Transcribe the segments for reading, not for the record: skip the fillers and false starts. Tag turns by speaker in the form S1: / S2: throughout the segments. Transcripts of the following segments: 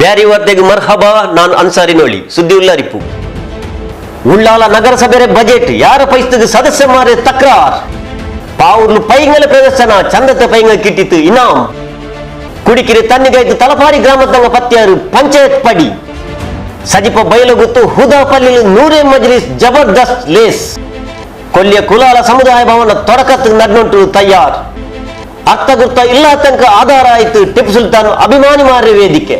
S1: ಬ್ಯಾರಿ ವಾರ್ತೆಗೆ ಮರ್ಹಬಾ. ನಾನು ಅನ್ಸಾರಿ ನೋಳಿ ಸುದ್ದಿ ಉಳ್ಳಾರಿಪ್ಪು. ಉಳ್ಳಾಲ ನಗರಸಭೆ ಬಜೆಟ್ ಯಾರ ಪೈಸ್ತದ ಸದಸ್ಯ ಮಾರೆ ತಕ್ರಾರ್. ಪಾವುರ್ಲು ಪೈಂಗಲ ಪ್ರದರ್ಶನ ಚಂದತೆ ಪೈಂಗ ಕಿಟ್ಟಿತ್ತು ಇನಾಮ್. ಕುಡಿಕಿರಿ ತನ್ನಿಗೈದು ತಲಪಾರಿ ಗ್ರಾಮದಂಗ ಪತ್ಯಾರು ಪಂಚಾಯತ್ ಪಡಿ. ಸಜಿಪ ಬಯಲುಗುತ್ತು ಹುದಾಪಲ್ಲಿ ನೂರೇ ಮಜ್ಲಿಸ್ ಜಬರ್ದಸ್ತ್ ಲೇಸ್. ಕೊಲ್ಲಿಯ ಕುಲಾಲ ಸಮುದಾಯ ಭವನ ತೊಡಕತ್ತು ನಡ್ನುಂಟು ತಯಾರ್. ಅರ್ಥ ಗುರ್ತ ಇಲ್ಲ ತನಕ ಆಧಾರ ಆಯ್ತು ಟಿಪ್ಪು ಸುಲ್ತಾನ್ ಅಭಿಮಾನಿ ಮಾರ್ಯ ವೇದಿಕೆ.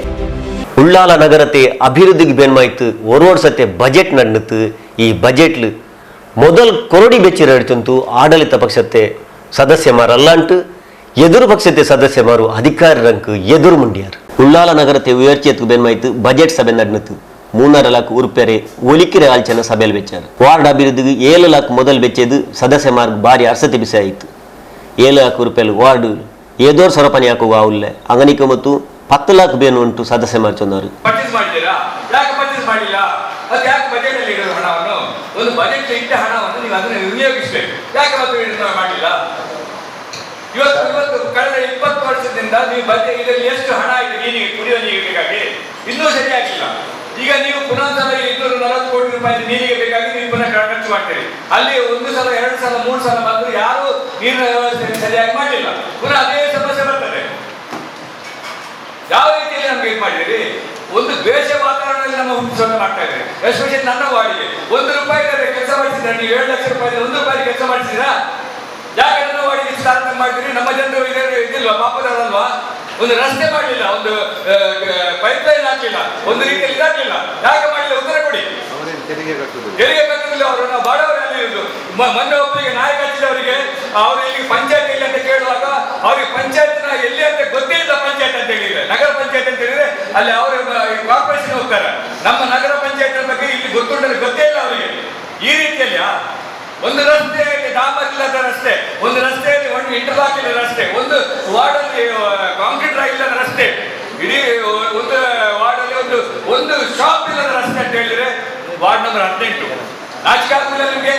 S1: ಉಳ್ಳಾಲ ನಗರತೆ ಅಭಿವೃದ್ಧಿಗೆ ಬೆನ್ಮಾಯ್ತು ವರ್ಷತೆ ಬಜೆಟ್ ನಡ್ನತ್ತು. ಈ ಬಜೆಟ್ ಮೊದಲ್ ಕೊರಡಿ ಬೆಚ್ಚಿರ ಹಿಡಿತಂತು ಆಡಳಿತ ಪಕ್ಷತೆ ಸದಸ್ಯಮಾರಲ್ಲಂಟು ಎದುರು ಪಕ್ಷತೆ ಸದಸ್ಯಮಾರು ಅಧಿಕಾರಿ ರಂಕ್ ಎದುರು ಮುಂಡ್ಯಾರು. ಉಳ್ಳಾಲ ನಗರತೆ ಉಯರ್ಚೆತ್ಕು ಬೆನ್ಮಾಯ್ತು ಬಜೆಟ್ ಸಭೆ ನಡ್ನತ್ತು. 3.5 ಲಕ್ಷ ರೂಪಾಯಿ ಒಲಿಕಿರ ಆಲ್ಚನ ಸಭೆಯಲ್ಲಿ ಬೆಚ್ಚಾರು. ವಾರ್ಡ್ ಅಭಿವೃದ್ಧಿಗೆ 7 ಲಕ್ಷ ಮೊದಲು ಬೆಚ್ಚೆದು ಸದಸ್ಯಮಾರ್ಗ ಭಾರಿ ಅರ್ಸತೆ ಬಿಸಿ ಆಯಿತು. 7 ಲಕ್ಷ ರೂಪಾಯಿ ವಾರ್ಡ್ ಏದೋರ್ ಸರಪಣಿ ಹಾಕುವ ಅವಲ್ಲೇ ಅಂಗನಿಕ ಮತ್ತು 10 ಲಕ್ಷ ಬೇನು ಉಂಟು ಸದಸ್ಯ ಮಾರ್ಚೊಂದರು.
S2: ಕಳೆದ 20 ವರ್ಷದಿಂದ ನೀವು ಇದರಲ್ಲಿ ಎಷ್ಟು ಹಣ ಆಗಿದೆ ನೀರಿಗೆ ಕುಡಿಯುವ ನೀರಿಗೆ ಬೇಕಾಗಿ ಇನ್ನೂ ಸರಿಯಾಗಿಲ್ಲ. ಈಗ ನೀವು ಪುನಃ ಸಲ 240 ಕೋಟಿ ರೂಪಾಯಿ ನೀರಿಗೆ ಬೇಕಾಗಿ ನೀವು ಪುನಃ ಖರ್ಚು ಮಾಡ್ತೀರಿ. ಅಲ್ಲಿ 1 ಸಲ 2 ಸಲ 3 ಸಲ ಬಂದು ಯಾರು ನೀರಿನ ವ್ಯವಸ್ಥೆ ಸರಿಯಾಗಿ ಮಾಡಲಿಲ್ಲ. ಪುನಃ ಅದೇ ಸಮಸ್ಯೆ ಬರ್ತದೆ. ಯಾವ ರೀತಿಯಲ್ಲಿ ನಮ್ಗೆ ಇದು ಮಾಡಿದಿರಿ? ಒಂದು ದ್ವೇಷ ವಾತಾವರಣದಲ್ಲಿ ನಮ್ಮ ಹುಟ್ಟಿಸೋಣ ಮಾಡ್ತಾ ಇದ್ದಾರೆ. ಎಸ್ಪೆಷಲಿ ನನ್ನ ವಾರ್ಡಿಗೆ 1 ರೂಪಾಯಿ ಕೆಲಸ ಮಾಡಿಸಿದ್ರೆ ನೀವು 7 ಲಕ್ಷ ರೂಪಾಯಿ 1 ರೂಪಾಯಿ ಕೆಲಸ ಮಾಡಿಸಿದ್ರಾ? ಯಾಕೆ ನನ್ನ ವಾರ್ಡಿಗೆ ತಾರತಮ್ಯ ಮಾಡಿದ್ರಿ? ನಮ್ಮ ಜನರು ಇದಿಲ್ವಾ? ಪಾಪದಲ್ವಾ? ಒಂದು ರಸ್ತೆ ಮಾಡಲಿಲ್ಲ, ಒಂದು ಪೈಪ್ ಲೈನ್ ಹಾಕಲಿಲ್ಲ, ಒಂದು ರೀತಿಯಲ್ಲಿ ಇದಾಗಲಿಲ್ಲ. ಯಾಕೆ ಮಾಡಲಿಲ್ಲ? ಉತ್ತರ ಕೊಡಿ. ತೆರಿಗೆ ಕಟ್ಟುವುದಿಲ್ಲ ಅವರು. ನಾವು ಬಾಡವರು ಅಲ್ಲಿ ಇರುವುದು. ಮೊನ್ನೆ ಒಬ್ಬರಿಗೆ ನಾಯಿ ಕಚ್ಚಿದವರಿಗೆ ಅವರು ಇಲ್ಲಿ ಪಂಚಾಯತ್ ಎಲ್ಲಿ ಅಂತ ಕೇಳುವಾಗ ಅವ್ರಿಗೆ ಪಂಚಾಯತ್ನ ಎಲ್ಲಿ ಅಂತ ಗೊತ್ತೇ ಇಲ್ಲ. ಪಂಚಾಯತ್ ಅಂತ ಹೇಳಿದ್ರೆ ನಗರ ಪಂಚಾಯತ್ ಅಂತ ಹೇಳಿದ್ರೆ ಅಲ್ಲಿ ಅವರು ಕಾರ್ಪೊರೇಷನ್ ಹೋಗ್ತಾರೆ. ನಮ್ಮ ನಗರ ಪಂಚಾಯತ್ ಬಗ್ಗೆ ಇಲ್ಲಿ ಗೊತ್ತುಂಟಲ್ಲಿ ಗೊತ್ತೇ ಇಲ್ಲ ಅವರಿಗೆ. ಈ ರೀತಿಯಲ್ಲಿ ಒಂದು ರಸ್ತೆಯಲ್ಲಿ ಡಾಂಬರ್ ಇಲ್ಲದ ರಸ್ತೆ, ಒಂದು ರಸ್ತೆಯಲ್ಲಿ ಒಂದು ಇಂಟರ್ಲಾಕ್ ಇಲ್ಲದ ರಸ್ತೆ, ಒಂದು ವಾರ್ಡಲ್ಲಿ ಕಾಂಕ್ರೀಟ್ ಇಲ್ಲದ ರಸ್ತೆ, ಇಡೀ ಒಂದು ವಾರ್ಡಲ್ಲಿ ಒಂದು ಶಾಪ್ ಇಲ್ಲದ ರಸ್ತೆ ಅಂತ ಹೇಳಿದ್ರೆ ವಾರ್ಡ್ ನಂಬರ್ 18. ನಾಚಿಕೆ ಆಗುದಿಲ್ಲ ನಿಮಗೆ?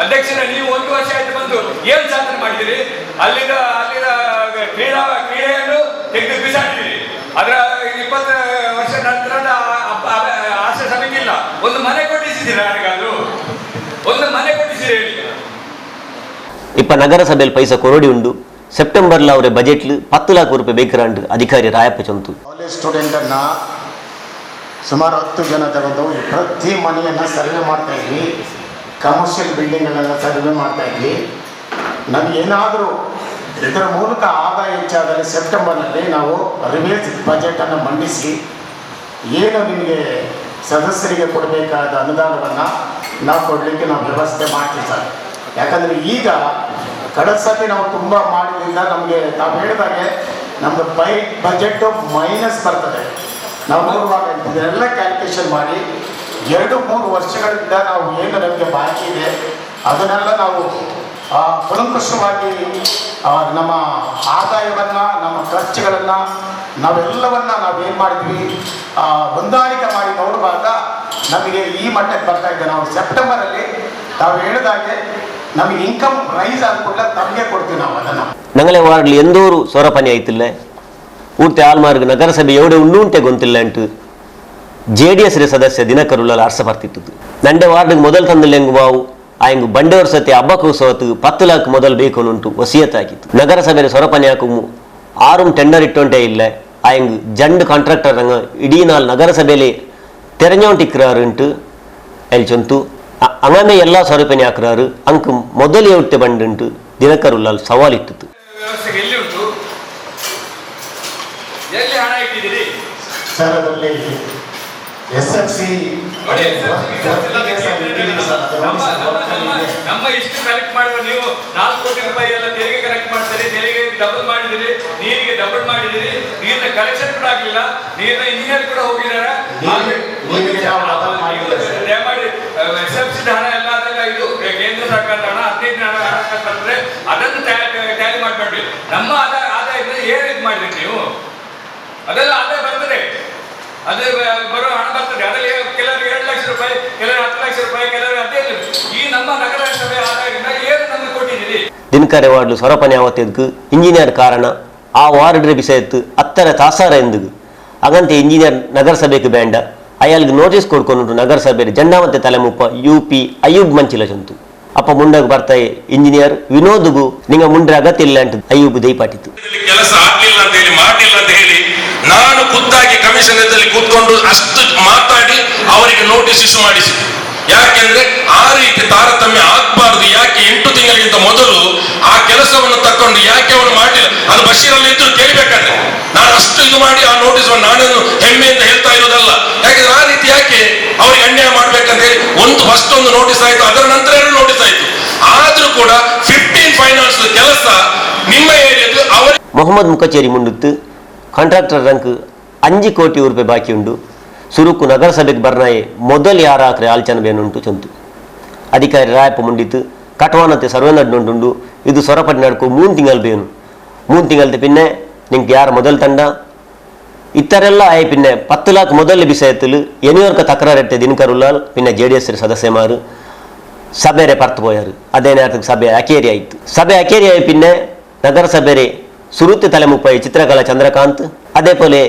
S2: ಅಧ್ಯಕ್ಷರ, ನೀವು 1 ವರ್ಷ ಆಯ್ತು ಬಂದು ಏನ್ ಸಾಧನೆ ಮಾಡಿದಿರಿ? ಅಲ್ಲಿನ ಕ್ರೀಡೆಯನ್ನು ತೆಗೆದು ಬಿಸಾಡಿದಿರಿ. ಅದರ 20 ವರ್ಷ ನಂತರದ ಆಸೆ ಸಮಿತಿಲ್ಲ. ಒಂದು ಮನೆ ಕೊಟ್ಟಿಸಿದ್ದೀರಾ? ಯಾರಿಗಾದ್ರು ಒಂದು ಮನೆ ಕೊಟ್ಟಿಸಿರಿ?
S1: ಇಪ್ಪ ನಗರಸಭೆಯಲ್ಲಿ ಪೈಸಾ ಕೊರಡಿ ಉಂಡು. ಸೆಪ್ಟೆಂಬರ್ಲ ಅವರ ಬಜೆಟ್ಲು 10 ಲಕ್ಷ ರೂಪಾಯಿ ಬೇಕರಂಡು ಅಧಿಕಾರಿ ರಾಯಪ್ಪ ಚಂತು.
S3: ಕಾಲೇಜ್ ಸ್ಟೂಡೆಂಟನ್ನ ಸುಮಾರು 10 ಜನ ತಗೊಂಡು ಪ್ರತಿ ಮನೆಯನ್ನು ಸರ್ವೆ ಮಾಡ್ತಾ ಇದ್ವಿ. ಕಮರ್ಷಿಯಲ್ ಬಿಲ್ಡಿಂಗ್ಗಳೆಲ್ಲ ಸರ್ವೆ ಮಾಡ್ತಾ ಇದ್ವಿ. ನಮಗೇನಾದರೂ ಇದರ ಮೂಲಕ ಆದಾಯ ಹೆಚ್ಚಾದರೆ ಸೆಪ್ಟೆಂಬರ್ನಲ್ಲಿ ನಾವು ರಿವೈಸ್ ಬಜೆಟನ್ನು ಮಂಡಿಸಿ ಏನು ನಿಮಗೆ ಸದಸ್ಯರಿಗೆ ಕೊಡಬೇಕಾದ ಅನುದಾನವನ್ನು ನಾವು ಕೊಡಲಿಕ್ಕೆ ನಾವು ವ್ಯವಸ್ಥೆ ಮಾಡ್ತೀವಿ ಸರ್. ಯಾಕಂದರೆ ಈಗ ಕಳೆದ ಸತಿ ನಾವು ತುಂಬ ಮಾಡಿದ್ರಿಂದ ನಮಗೆ ನಾವು ಹೇಳಿದಾಗೆ ನಮ್ಮದು ಬಜೆಟ್ಟು ಮೈನಸ್ ಬರ್ತದೆ. ನಾವು ನೋಡುವಾಗ ಇದನ್ನೆಲ್ಲ ಕ್ಯಾಲ್ಕುಲೇಷನ್ ಮಾಡಿ 2-3 ವರ್ಷಗಳಿಂದ ನಾವು ಏನು ನಮಗೆ ಬಾಕಿ ಇದೆ ಅದನ್ನೆಲ್ಲ ನಾವು ಕೂಲಂಕಷವಾಗಿ ನಮ್ಮ ಆದಾಯವನ್ನು, ನಮ್ಮ ಖರ್ಚುಗಳನ್ನು ನಾವೆಲ್ಲವನ್ನು ನಾವೇನು ಮಾಡಿದ್ವಿ ಹೊಂದಾಣಿಕೆ ಮಾಡಿ ನೋಡುವಾಗ ನಮಗೆ ಈ ಮಟ್ಟಕ್ಕೆ ಬರ್ತಾ ಇದೆ. ನಾವು ಸೆಪ್ಟೆಂಬರಲ್ಲಿ ನಾವು ಹೇಳಿದಾಗೆ ನಮಗೆ ಇನ್ಕಮ್ ರೈಸ್ ಆದ್ಕೂಡಲೇ ತಮಗೆ ಕೊಡ್ತೀವಿ ನಾವು ಅದನ್ನು.
S1: ನಂಗಲೆ ವಾರ್ಡ್ಲಿ ಎಂದೋರು ಸೊರಪನಿ ಆಯ್ತಿಲ್ಲ. ಊರ್ತೆ ಆಲ್ಮಾರ್ಗ್ ನಗರಸಭೆ ಎವಡೆ ಉಂಟೆ ಗೊತ್ತಿಲ್ಲ ಅಂಟು JDS ಸದಸ್ಯ ದಿನಕರುಲ್ಲ ಅರ್ಸ ಬರ್ತಿತ್ತು. ನಂಡೆ ವಾರ್ಡ್ಗೆ ಮೊದಲು ತಂದಿಲ್ಲ ಹೆಂಗು ಬಾವು ಆಯಂಗು ಬಂಡೆವರ್ ಸತಿ ಹಬ್ಬಕ್ಕೂ ಸೋತು 10 ಲಕ್ಷ ಮೊದಲು ಬೇಕು ಉಂಟು ವಸಿಯತ್ತಾಗಿತ್ತು. ನಗರಸಭೆ ಸೊರಪನಿ ಹಾಕು 6 ಟೆಂಡರ್ ಇಟ್ಟೊಂಟೇ ಇಲ್ಲ. ಆಯಂಗು ಜಂಡ್ ಕಾಂಟ್ರಾಕ್ಟರ್ ರಂಗ ಇಡೀ ನಾಲ್ ನಗರಸಭೆಯಲ್ಲಿ ತೆರೆഞ്ഞോണ്ടിಕ್ರಾರು ಉಂಟು ಎಲ್ಚಂತು ಅಂಗಮೆ ಎಲ್ಲ ಸೊರಪನಿ ಹಾಕ್ರಾರು ಅಂಕು ಮೊದಲು ಎವಟ್ಟೆ ಬಂಡುಂಟು ದಿನಕರುಲ್ಲ ಸವಾಲಿತ್ತು.
S3: ಸರ್ ಅದರಲ್ಲಿ SFC
S2: ನಮ್ಮ ಇಷ್ಟು ಕಲೆಕ್ಟ್ ಮಾಡುವ ನೀವು 4 ಕೋಟಿ ರೂಪಾಯಿ ಎಲ್ಲ ತೆರಿಗೆ ಕಲೆಕ್ಟ್ ಮಾಡ್ತಾರೆ. ತೆರಿಗೆ ಡಬಲ್ ಮಾಡಿದಿರಿ, ನೀರಿಗೆ ಡಬಲ್ ಮಾಡಿದಿರಿ, ನೀರಿನ ಕಲೆಕ್ಷನ್ ಕೂಡ ಆಗಲಿಲ್ಲ, ನೀರಿನ ಇಂಜಿನಿಯರ್ ಕೂಡ ಹೋಗಿದ್ದಾರೆ. ದಯಮಾಡಿ SFC ಹಣ ಎಲ್ಲ ಅದೆಲ್ಲ ಇದು ಕೇಂದ್ರ ಸರ್ಕಾರದ ಹಣ 15 ಹಣ ಬರ್ತದೆ. ಅದನ್ನು ಟ್ಯಾಲಿ ಮಾಡಬೇಡಿ. ನಮ್ಮ ಆದಾಯ ಏನು ಇದು ಮಾಡಿದ್ರಿ ನೀವು? ಅದೆಲ್ಲ ಆದಾಯ ಬರ್ತದೆ, ಅದು ಬರೋ ಹಣ ಬರ್ತದೆ. ಅದರಲ್ಲಿ ಕೆಲವರು 2 ಲಕ್ಷ ರೂಪಾಯಿ, ಕೆಲವರು 10 ಲಕ್ಷ ರೂಪಾಯಿ, ಕೆಲವರು 15. ಈ ನಮ್ಮ ನಗರಸಭೆ ಆದಾಯದಿಂದ ಏನು ನಮಗೆ ಕೊಟ್ಟಿದ್ದೀರಿ?
S1: ದಿನಕರೆ ವಾರ್ಡ್ಲು ಸೊರಪನಿ ಆವತ್ತಿದ್ದಕ್ಕೆ ಇಂಜಿನಿಯರ್ ಕಾರಣ ಆ ವಾರ್ಡ್ ಬಿಸೆತ್ತು 10 ತಾಸಾರ ಎಂದುಗು അങ്ങനത്തെ ಇಂಜಿನಿಯರ್ ನಗರಸಭೆಗೆ ಬೇಂಡ ಅಯಾಳಿಗೆ ನೋಟಿಸ್ ಕೊಡ್ಕೊಂಡು ನಗರಸಭೆ ಜಂಡಾಮತೆ ತಲೆಮುಪ್ಪ UP ಅಯ್ಯೂಬ್ ಮಂಚಿಲ ಚಂತು ಅಪ್ಪ ಮುಂಡಾಗ ಬರ್ತಾಯಿ ಇಂಜಿನಿಯರ್ ವಿನೋದ್ಗೂ ನಿಂಗ ಮುಂಡ್ರೆ ಅಗತ್ಯ ಇಲ್ಲ ಅಂತ ಅಯ್ಯೂಬ್ ದಯಪಾಟಿತ್ತು.
S4: ಕೆಲಸ ಆಗ್ಲಿಲ್ಲ ಅಂತ ಹೇಳಿ ಮಾಡಲಿಲ್ಲ ಅಂತ ಹೇಳಿ ನಾನು ಖುದ್ದಾಗಿ ಕಮಿಷನದಲ್ಲಿ ಕೂತ್ಕೊಂಡು ಅಷ್ಟು ಮಾತಾಡಿ ಅವರಿಗೆ ನೋಟಿಸ್ ಇಶ್ಯೂ ಮಾಡಿಸಿ. ಯಾಕೆಂದ್ರೆ ಆ ರೀತಿ ತಾರತಮ್ಯ ಆಗ್ಬಾರ್ದು. ಯಾಕೆ 8 ತಿಂಗಳಿಗಿಂತ ಮೊದಲು ಆ ಕೆಲಸವನ್ನು ತಕೊಂಡು ಯಾಕೆ ಅವನು ಮಾಡಲಿಲ್ಲ, ಅದು ಬಶೀರಲ್ಲಿ ಇದ್ರು ಕೇಳಬೇಕಾದ್ರೆ ನಾನು ಅಷ್ಟು ಇದು ಮಾಡಿ ಆ ನೋಟಿಸ್ ನಾನೇನು ಹೆಮ್ಮೆಯಿಂದ ಹೇಳ್ತಾ ಇರೋದಲ್ಲ. ಯಾಕೆಂದ್ರೆ ಆ ರೀತಿ ಯಾಕೆ ಅವ್ರಿಗೆ ಅನ್ಯಾಯ ಮಾಡ್ಬೇಕಂತ ಹೇಳಿ ಫಸ್ಟ್ ಒಂದು ನೋಟಿಸ್ ಆಯ್ತು, ಅದರ ನಂತರ 2 ನೋಟಿಸ್ ಆಯ್ತು. ಆದ್ರೂ ಕೂಡ 15 ಫೈನಾನ್ಸ್ ಕೆಲಸ ನಿಮ್ಮ ಏರಿಯಾದು ಅವರಿಗೆ
S1: ಮೊಹಮ್ಮದ್ ಮುಖಚೇರಿ ಮುಂಡುತ್ತು ಕಾಂಟ್ರಾಕ್ಟರ್ ರಂಕ್ 5 ಕೋಟಿ ರೂಪಾಯಿ ಬಾಕಿ ಉಂಡು. ಸುರುಕು ನಗರಸಭೆಗೆ ಬರ್ನಾಯೆ ಮೊದಲು ಯಾರಾಕ್ರೆ ಆಲ್ಚನ ಬೇನುಂಟು ಚಂತು ಅಧಿಕಾರಿ ರಾಯಪ್ಪ ಮುಂಡಿತ್ತು ಕಟವಾನತೆ ಸರ್ವೆ ನಡ್ನುಂಟುಂಡು. ಇದು ಸೊರಪಟ್ಟಿ ನಡ್ಕೊ 3 ತಿಂಗಳು ಬೇನು 3 ತಿಂಗಳದ ಪಿನ್ನೆ ನಿಂಗೆ ಯಾರು ಮೊದಲು ತಂಡ ಇತ್ತರೆಲ್ಲ ಆಯ್ ಪಿನ್ನೆ 10 ಲಾಖ ಮೊದಲು ಬಿಸಾಯತ್ತಲು ಎನಿಯವರ್ಕ ತಕರಾರೆಟ್ಟೆ ದಿನಕರುಲ್ಲಾಲ್ ಪಿನ್ನೆ JDS ಸದಸ್ಯಮಾರು ಸಭೆರೆ ಪರ್ತು ಪೋಯಾರು. ಅದೇ ನೇರಕ್ಕೆ ಸಭೆ ಅಕೇರಿ ಆಯಿತು. ಸಭೆ ಅಕೇರಿ ಆಯ್ ಪಿನ್ನೆ ನಗರಸಭೆರೆ ಸುರುತ್ತಿ ತಲೆಮುಪ್ಪಾಯಿ ಚಿತ್ರಕಲಾ ಚಂದ್ರಕಾಂತ್ ಅದೇ ಪೋಲೆ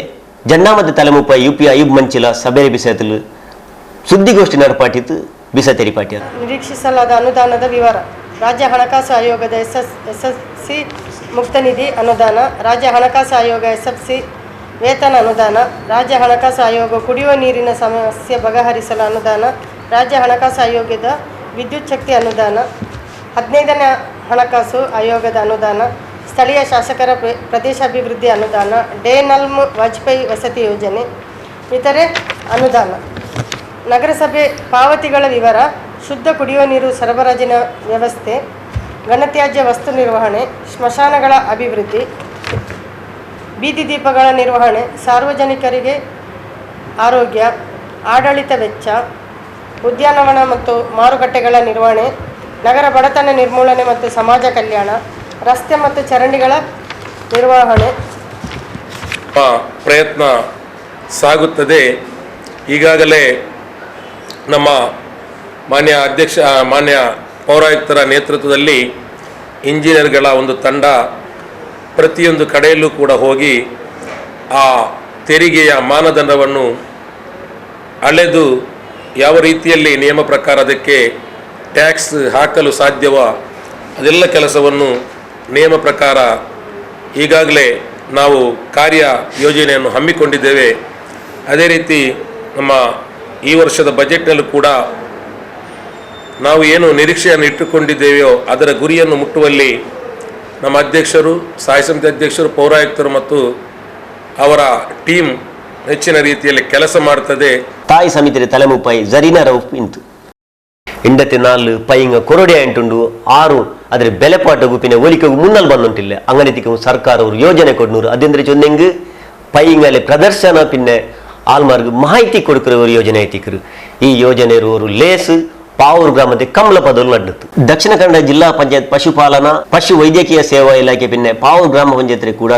S1: ಜಂಡಾಮತೆ ತಲೆಮುಪ್ಪಾಯಿ UP ಅಯ್ಯೂಬ್ ಮಂಚಿಲ ಸಭೆರೆ ಬಿಸಾಯತ್ತಲು ಸುದ್ದಿಗೋಷ್ಠಿ ನಡಪಾಟಿತ್ತು ಬಿಸ ತೆರಿಪಾಟ್ಯಾರ.
S5: ನಿರೀಕ್ಷಿಸಲಾದ ಅನುದಾನದ ವಿವರ. ರಾಜ್ಯ ಹಣಕಾಸು ಆಯೋಗದ SSC ಮುಕ್ತ ನಿಧಿ ಅನುದಾನ, ರಾಜ್ಯ ಹಣಕಾಸು ಆಯೋಗ SFC ವೇತನ ಅನುದಾನ, ರಾಜ್ಯ ಹಣಕಾಸು ಆಯೋಗ ಕುಡಿಯುವ ನೀರಿನ ಸಮಸ್ಯೆ ಬಗೆಹರಿಸಲು ಅನುದಾನ, ರಾಜ್ಯ ಹಣಕಾಸು ಆಯೋಗದ ವಿದ್ಯುತ್ ಶಕ್ತಿ ಅನುದಾನ, 15ನೇ ಹಣಕಾಸು ಆಯೋಗದ ಅನುದಾನ, ಸ್ಥಳೀಯ ಶಾಸಕರ ಪ್ರದೇಶಾಭಿವೃದ್ಧಿ ಅನುದಾನ, ಡೇನಲ್ಮ್ ವಾಜಪೇಯಿ ವಸತಿ ಯೋಜನೆ, ಇತರೆ ಅನುದಾನ. ನಗರಸಭೆ ಪಾವತಿಗಳ ವಿವರ. ಶುದ್ಧ ಕುಡಿಯುವ ನೀರು ಸರಬರಾಜಿನ ವ್ಯವಸ್ಥೆ, ಘನತ್ಯಾಜ್ಯ ವಸ್ತು ನಿರ್ವಹಣೆ, ಸ್ಮಶಾನಗಳ ಅಭಿವೃದ್ಧಿ, ಬೀದಿ ದೀಪಗಳ ನಿರ್ವಹಣೆ, ಸಾರ್ವಜನಿಕರಿಗೆ ಆರೋಗ್ಯ, ಆಡಳಿತ ವೆಚ್ಚ, ಉದ್ಯಾನವನ ಮತ್ತು ಮಾರುಕಟ್ಟೆಗಳ ನಿರ್ವಹಣೆ, ನಗರ ಬಡತನ ನಿರ್ಮೂಲನೆ ಮತ್ತು ಸಮಾಜ ಕಲ್ಯಾಣ, ರಸ್ತೆ ಮತ್ತು ಚರಂಡಿಗಳ ನಿರ್ವಹಣೆ
S4: ಪ್ರಯತ್ನ ಸಾಗುತ್ತದೆ. ಈಗಾಗಲೇ ನಮ್ಮ ಮಾನ್ಯ ಪೌರಾಯುಕ್ತರ ನೇತೃತ್ವದಲ್ಲಿ ಇಂಜಿನಿಯರ್ಗಳ ಒಂದು ತಂಡ ಪ್ರತಿಯೊಂದು ಕಡೆಯಲ್ಲೂ ಕೂಡ ಹೋಗಿ ಆ ತೆರಿಗೆಯ ಮಾನದಂಡವನ್ನು ಅಳೆದು ಯಾವ ರೀತಿಯಲ್ಲಿ ನಿಯಮ ಪ್ರಕಾರ ಅದಕ್ಕೆ ಟ್ಯಾಕ್ಸ್ ಹಾಕಲು ಸಾಧ್ಯವೋ ಅದೆಲ್ಲ ಕೆಲಸವನ್ನು ನಿಯಮ ಪ್ರಕಾರ ಈಗಾಗಲೇ ನಾವು ಕಾರ್ಯ ಯೋಜನೆಯನ್ನು ಹಮ್ಮಿಕೊಂಡಿದ್ದೇವೆ. ಅದೇ ರೀತಿ ನಮ್ಮ ಈ ವರ್ಷದ ಬಜೆಟ್ನಲ್ಲೂ ಕೂಡ ನಾವು ಏನು ನಿರೀಕ್ಷೆಯನ್ನು ಇಟ್ಟುಕೊಂಡಿದ್ದೇವೆಯೋ ಅದರ ಗುರಿಯನ್ನು ಮುಟ್ಟುವಲ್ಲಿ ನಮ್ಮ ಅಧ್ಯಕ್ಷರು, ಸ್ಥಾಯಿ ಸಮಿತಿ ಅಧ್ಯಕ್ಷರು, ಪೌರಾಯುಕ್ತರು ಮತ್ತು ಅವರ ಟೀಮ್ ಹೆಚ್ಚಿನ ರೀತಿಯಲ್ಲಿ ಕೆಲಸ ಮಾಡುತ್ತದೆ.
S1: ತಾಯಿ ಸಮಿತಿ ತಲೆಮುಪ್ಪಾಯಿ ಜರೀನಾ ರೌಫ್ ಇಂತು 84 ಪೈಂಗ ಕೊರಡೆ ಅಂಟುಂಡು 6 ಅದ್ರ ಬೆಲೆಪಾಟ ಗುಪ್ಪಿನ ಒಲಿಕೆಗೂ ಮುನ್ನಲ್ ಬಂದುಂಟಿಲ್ಲ. ಅಂಗನಿತಿಗೆ ಸರ್ಕಾರ ಅವರು ಯೋಜನೆ ಕೊಡ್ನೂರು ಅದಂದ್ರೆ ಚೊಂದೆಂಗ್ ಪೈಂಗಲೆ ಪ್ರದರ್ಶನ ಪಿನ್ನೆ ಆಲ್ಮಾರ್ಗ್ ಮಾಹಿತಿ ಕೊಡುಕಿರೋ ಯೋಜನೆ ಐತಿಕರು. ಈ ಯೋಜನೆ ಇರುವವರು ಲೇಸ್ ಪಾವೂರು ಗ್ರಾಮದ ಕಮಲ ಪದವು ನಡ್ಡುತ್ತು. ದಕ್ಷಿಣ ಕನ್ನಡ ಜಿಲ್ಲಾ ಪಂಚಾಯತ್ ಪಶುಪಾಲನಾ ಪಶು ವೈದ್ಯಕೀಯ ಸೇವಾ ಇಲಾಖೆ ಪಿನ್ನೆ ಪಾವೂರು ಗ್ರಾಮ ಪಂಚಾಯತ್ ಕೂಡ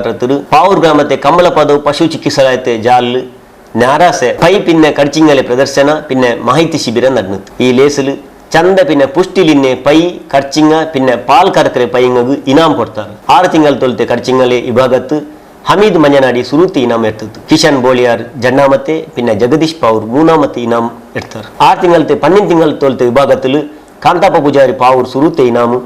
S1: ಪಾವೂರು ಗ್ರಾಮത്തെ ಕಮಲ ಪದವು ಪಶು ಚಿಕಿತ್ಸಾಲಯತೆ ಜಾಲ್ ನ್ಯಾರಾಸೆ ಪೈ ಪಿನ್ನೆ ಕಡ್ಚಿಂಗಲೆ ಪ್ರದರ್ಶನ ಪಿನ್ನೆ ಮಾಹಿತಿ ಶಿಬಿರ ನಡ್ನುತ್ತು. ಈ ಲೇಸಲು ಚಂದ ಪಿನ್ನೆ ಪುಷ್ಟಿಲಿನ್ನೆ ಪೈ ಕರ್ಚಿಂಗ ಪಿನ್ನೆ ಪಾಲ್ ಕರ್ಕರೆ ಪೈಂಗು ಇನಾಮ್ ಕೊಡ್ತಾರೆ. 6 ತಿಂಗಳು ತೊಲ್ತೆ ಕರ್ಚಿಂಗಲೆ ವಿಭಾಗತ್ತು ಹಮೀದ್ ಮಂಜನಾಡಿ ಸುರುತಿ ಇನಾಮ್ ಇರ್ತದೆ. ಕಿಶನ್ ಬೋಳಿಯಾರ್ ಜಣ್ಣಾಮತೆ ಪಿನ್ನೆ ಜಗದೀಶ್ ಪಾವೂರ್ ಮೂನಾಮತೆ ಇನಾಮ್ ಇಡ್ತಾರೆ. 6 ತಿಂಗಳತೆ 12 ತಿಂಗಳು ತೊಲ್ತೆ ವಿಭಾಗತ್ತಲು ಕಾಂತಾಪ ಪೂಜಾರಿ ಪಾವೂರ್ ಸುರುತೆ ಇನಾಮು,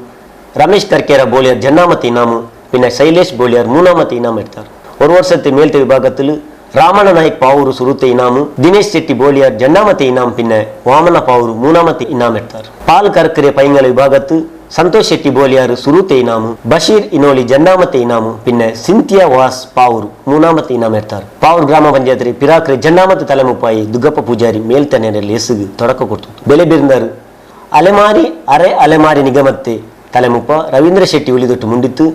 S1: ರಮೇಶ್ ಕರ್ಕೇರ ಬೋಳಿಯಾರ್ ಜಣ್ಣಾಮತೆ ಇನಾಮು ಪಿನ್ನೆ ಶೈಲೇಶ್ ಬೋಳಿಯಾರ್ ಮೂನಾಮತೆ ಇನಾಮ್ ಇಡ್ತಾರೆ. 1 ವರ್ಷത്തെ ಮೇಲ್ತೆ ವಿಭಾಗತ್ತಲು ರಾಮಣ್ಣ ನಾಯ್ಕ್ ಪಾವೂರು ಸುರುತೆ ಇನಾಮು, ದಿನೇಶ್ ಶೆಟ್ಟಿ ಬೋಳಿಯಾರ್ ಜಣ್ಣಾಮತೆ ಇನಾಮ್ ಪಿನ್ನೆ ವಾಮನ ಪಾವೂರು ಮೂನಾಮತೆ ಇನಾಮ್ ಇಡ್ತಾರೆ. ಪಾಲ್ ಕರ್ಕರೆ ಪೈಂಗಲ ವಿಭಾಗತ್ತು ಸಂತೋಷ್ ಶೆಟ್ಟಿ ಬೋಳಿಯಾರು ಸುರುತೆ ಇನಾಮು, ಬಶೀರ್ ಇನೋಳಿ ಜಣ್ಣಾಮತೆ ಇನಾಮು ಪಿನ್ನೆ ಸಿಂಥಿಯಾ ವಾಸ್ ಪಾವೂರು ಮೂನಾಮತೆ ಇನಾಮ್ ಇಡ್ತಾರೆ. ಪಾವೂರು ಗ್ರಾಮ ಪಂಚಾಯತ್ ಪಿರಾಕ್ರೆ ಜಣ್ಣಾಮತೆ ತಲೆಮುಪ್ಪಾಯಿ ದುಗ್ಗಪ್ಪ ಪೂಜಾರಿ ಮೇಲ್ತನೆಯಲ್ಲಿ ಎಸುಗು ತೊಡಕ ಕೊಡ್ತು. ಬೆಲೆ ಬಿರ್ಂದರು ಅಲೆಮಾರಿ ಅರೆ ಅಲೆಮಾರಿ ನಿಗಮತ್ತೆ ತಲೆಮುಪ್ಪ ರವೀಂದ್ರ ಶೆಟ್ಟಿ ಉಳಿದೊಟ್ಟು ಮುಂಡಿತ್ತು.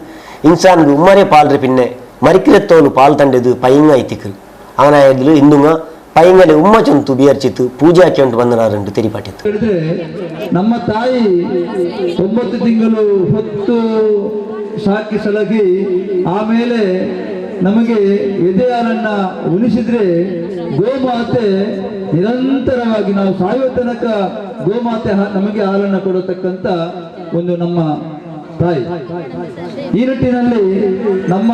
S1: ಇನ್ಸಾನ್ಗು ಉಮ್ಮರೆ ಪಾಲ್ರೆ ಪಿನ್ನೆ ಮರಿಕಿರತ್ತೋಲು ಪಾಲ್ ತಂಡೆದು ಪೈಂಗ ಐತಿಕರು ಅವನಾಯಲು ಇಂದುಂಗ ಪೈಂಗಲೆ ಉಮ್ಮ ಚಂತು ಬಿಯರ್ಚಿತ್ತು ಪೂಜಾ ಹಾಕಿ ಬಂದನಾರಂಟು ತೆರಿಪಾಟಿತ್ತು.
S6: ನಮ್ಮ ತಾಯಿ 9 ತಿಂಗಳು ಹೊತ್ತು ಸಾಕಿ ಸಲಗಿ ಆಮೇಲೆ ನಮಗೆ ಎದೆಹಾಲನ್ನ ಉಣಿಸಿದ್ರೆ ಗೋಮಾತೆ ನಿರಂತರವಾಗಿ ನಾವು ಸಾಯುವ ತನಕ ಗೋಮಾತೆ ನಮಗೆ ಹಾಲನ್ನು ಕೊಡತಕ್ಕಂತ ಒಂದು ನಮ್ಮ ತಾಯಿ. ಈ ನಿಟ್ಟಿನಲ್ಲಿ ನಮ್ಮ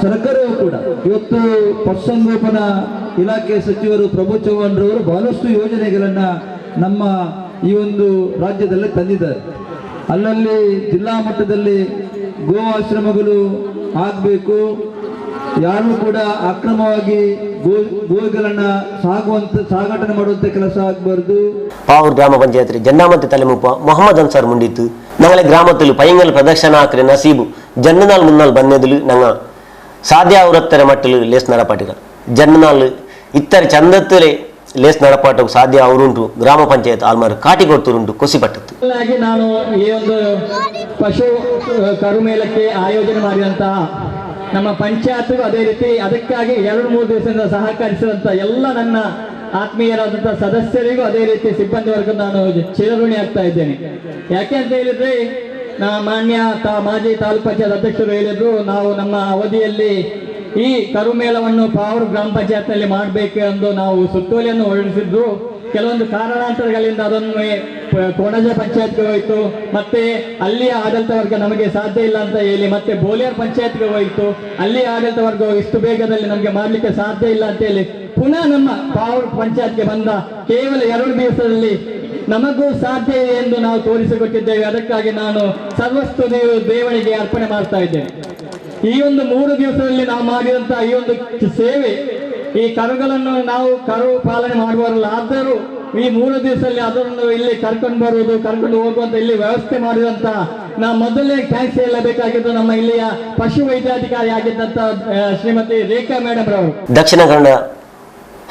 S6: ಸರ್ಕಾರವೂ ಕೂಡ ಇವತ್ತು ಪಶುಸಂಗೋಪನಾ ಇಲಾಖೆ ಸಚಿವರು ಪ್ರಭು ಚವ್ಹಾಣ್ರವರು ಬಹಳಷ್ಟು ಯೋಜನೆಗಳನ್ನು ನಮ್ಮ ಈ ಒಂದು ರಾಜ್ಯದಲ್ಲಿ ತಂದಿದ್ದಾರೆ. ಅಲ್ಲಲ್ಲಿ ಜಿಲ್ಲಾ ಮಟ್ಟದಲ್ಲಿ ಗೋ ಆಶ್ರಮಗಳು ಆಗಬೇಕು, ಯಾರು ಕೂಡ ಅಕ್ರಮವಾಗಿ ಗೋಗಳನ್ನು ಸಾಗಾಟನೆ ಮಾಡುವಂಥ ಕೆಲಸ ಆಗಬಾರ್ದು.
S1: ಪಾವೂರ್ ಗ್ರಾಮ ಪಂಚಾಯತ್ ಜನ್ನಾಮತಿ ತಲೆಮುಪ್ಪ ಮೊಹಮ್ಮದ್ ಅನ್ಸಾರ್ ಮುಂಡಿತ್ತು ഞങ്ങളെ ഗ്രാമത്തിൽ പയ്യങ്കൽ പ്രദർശനാക്കിയ നസീബ് ജന്നനാൾ മുന്നാൾ ബന്നതിൽ ഞങ്ങൾ സാധ്യാവൃത്തര മട്ടിൽ ലേസ് നടപ്പാട്ടികൾ ജന്നനാൾ ഇത്തര ചന്തത്തിലെ ಲೇಸ್ ನಡಪಾಟಕ್ಕೆ ಸಾಧ್ಯ ಅವರುಂಟು ಗ್ರಾಮ ಪಂಚಾಯತ್ ಆಲ್ಮಾರು ಕಾಟಿ ಕೊಡ್ತುರುಂಟು ಕೊಸಿಪಟ್ಟದ್ದು.
S7: ನಾನು ಈ ಒಂದು ಪಶು ಕರುಮೇಳಕ್ಕೆ ಆಯೋಜನೆ ಮಾಡಿದಂತಹ ನಮ್ಮ ಪಂಚಾಯತ್ ಅದೇ ರೀತಿ ಅದಕ್ಕಾಗಿ 2-3 ದಿವಸದಿಂದ ಸಹಕರಿಸಿದಂಥ ಎಲ್ಲ ನನ್ನ ಆತ್ಮೀಯರಾದಂಥ ಸದಸ್ಯರಿಗೂ ಅದೇ ರೀತಿ ಸಿಬ್ಬಂದಿ ವರ್ಗ ನಾನು ಚಿರಋಣಿ ಆಗ್ತಾ ಇದ್ದೇನೆ. ಯಾಕೆ ಅಂತ ಹೇಳಿದ್ರೆ ಮಾನ್ಯ ಮಾಜಿ ತಾಲೂಕು ಪಂಚಾಯತ್ ಅಧ್ಯಕ್ಷರು ಹೇಳಿದ್ರು, ನಾವು ನಮ್ಮ ಅವಧಿಯಲ್ಲಿ ಈ ಕರುಮೇಳವನ್ನು ಪಾವೂರು ಗ್ರಾಮ ಪಂಚಾಯತ್ನಲ್ಲಿ ಮಾಡಬೇಕು ಎಂದು ನಾವು ಸುತ್ತೋಲೆಯನ್ನು ಹೊರಡಿಸಿದ್ರು. ಕೆಲವೊಂದು ಕಾರಣಾಂತರಗಳಿಂದ ಅದನ್ನು ಕೊಣಜ ಪಂಚಾಯತ್ಗೆ ಹೋಯಿತು, ಮತ್ತೆ ಅಲ್ಲಿಯ ಆಡಳಿತ ವರ್ಗ ನಮಗೆ ಸಾಧ್ಯ ಇಲ್ಲ ಅಂತ ಹೇಳಿ ಮತ್ತೆ ಬೋಲಿಯಾರ್ ಪಂಚಾಯತ್ಗೆ ಹೋಯಿತು, ಅಲ್ಲಿ ಆಡಳಿತ ವರ್ಗ ಇಷ್ಟು ಬೇಗದಲ್ಲಿ ನಮಗೆ ಮಾಡಲಿಕ್ಕೆ ಸಾಧ್ಯ ಇಲ್ಲ ಅಂತ ಹೇಳಿ ಪುನಃ ನಮ್ಮ ಪಾವೂರು ಪಂಚಾಯತ್ಗೆ ಬಂದ ಕೇವಲ 2 ದಿವಸದಲ್ಲಿ ನಮಗೂ ಸಾಧ್ಯ ಇದೆ ಎಂದು ನಾವು ತೋರಿಸಿಕೊಟ್ಟಿದ್ದೇವೆ. ಅದಕ್ಕಾಗಿ ನಾನು ಸರ್ವಸ್ತು ದೇವರಿಗೆ ಅರ್ಪಣೆ ಮಾಡ್ತಾ ಇದ್ದೇನೆ. ಈ ಒಂದು 3 ದಿವಸದಲ್ಲಿ ನಾವು ಮಾಡಿದಂತಹ ಈ ಒಂದು ಸೇವೆ, ಈ ಕರುಗಳನ್ನು ನಾವು ಕರು ಪಾಲನೆ ಮಾಡುವವರಲ್ಲ, ಆದರೂ ಈ 3 ದಿವಸದಲ್ಲಿ ಅದನ್ನು ಇಲ್ಲಿ ಕರ್ಕೊಂಡು ಬರುವುದು, ಕರ್ಕೊಂಡು ಹೋಗುವಂತ ಇಲ್ಲಿ ವ್ಯವಸ್ಥೆ ಮಾಡಿದಂತ ನಾವು ಮೊದಲನೇ ಥ್ಯಾಂಕ್ಸ್ ಹೇಳಬೇಕಾಗಿದ್ದು ನಮ್ಮ ಇಲ್ಲಿಯ ಪಶು ವೈದ್ಯಾಧಿಕಾರಿ ಆಗಿದ್ದಂತ ಶ್ರೀಮತಿ ರೇಖಾ ಮೇಡಮ್ ರವರು.
S1: ದಕ್ಷಿಣ ಕನ್ನಡ